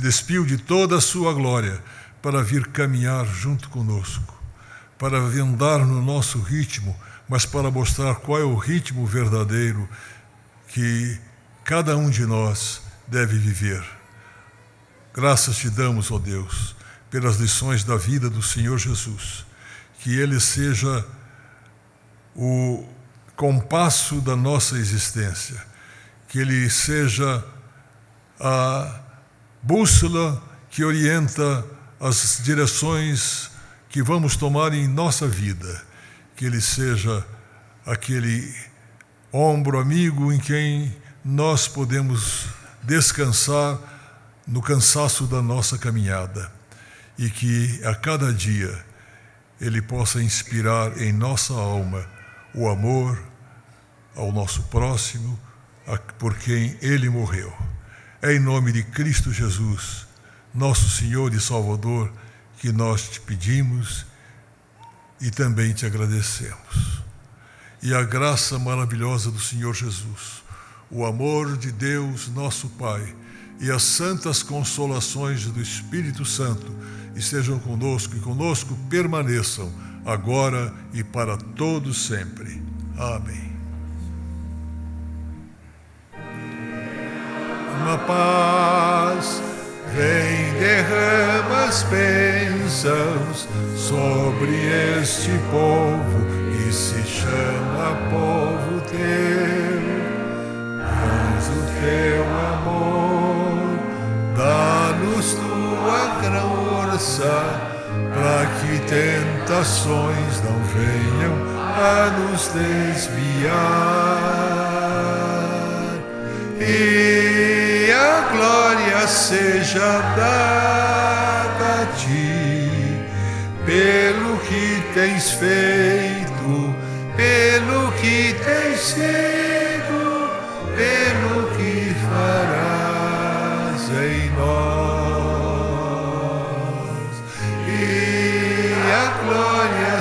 despiu de toda a sua glória para vir caminhar junto conosco, para andar no nosso ritmo, mas para mostrar qual é o ritmo verdadeiro que cada um de nós deve viver. Graças te damos, ó Deus, pelas lições da vida do Senhor Jesus, que Ele seja o compasso da nossa existência, que Ele seja a bússola que orienta as direções que vamos tomar em nossa vida, que Ele seja aquele ombro amigo em quem nós podemos descansar no cansaço da nossa caminhada, e que a cada dia Ele possa inspirar em nossa alma o amor ao nosso próximo, por quem Ele morreu. É em nome de Cristo Jesus, nosso Senhor e Salvador, que nós te pedimos e também te agradecemos. E a graça maravilhosa do Senhor Jesus, o amor de Deus, nosso Pai, e as santas consolações do Espírito Santo estejam conosco e conosco permaneçam agora e para todos sempre. Amém. Uma paz vem, derrama as bênçãos sobre este povo e se chama povo teu. Mas o teu amor dá-nos tua graça, para que tentações não venham a nos desviar, e a glória seja dada a ti, pelo que tens feito, pelo que tens sido, pelo que farás em nós.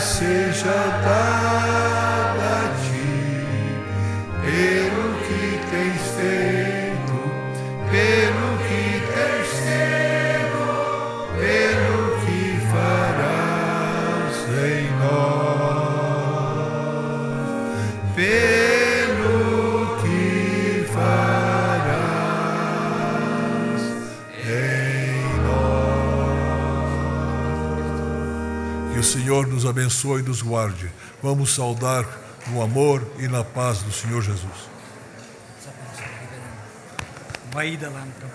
Seja dada a ti, pelo que tens feito, pelo que tens sido, pelo que farás em nós, pelo que farás em nós. Que o Senhor nos abençoe e nos guarde. Vamos saudar no amor e na paz do Senhor Jesus. Uma ida lá no campo.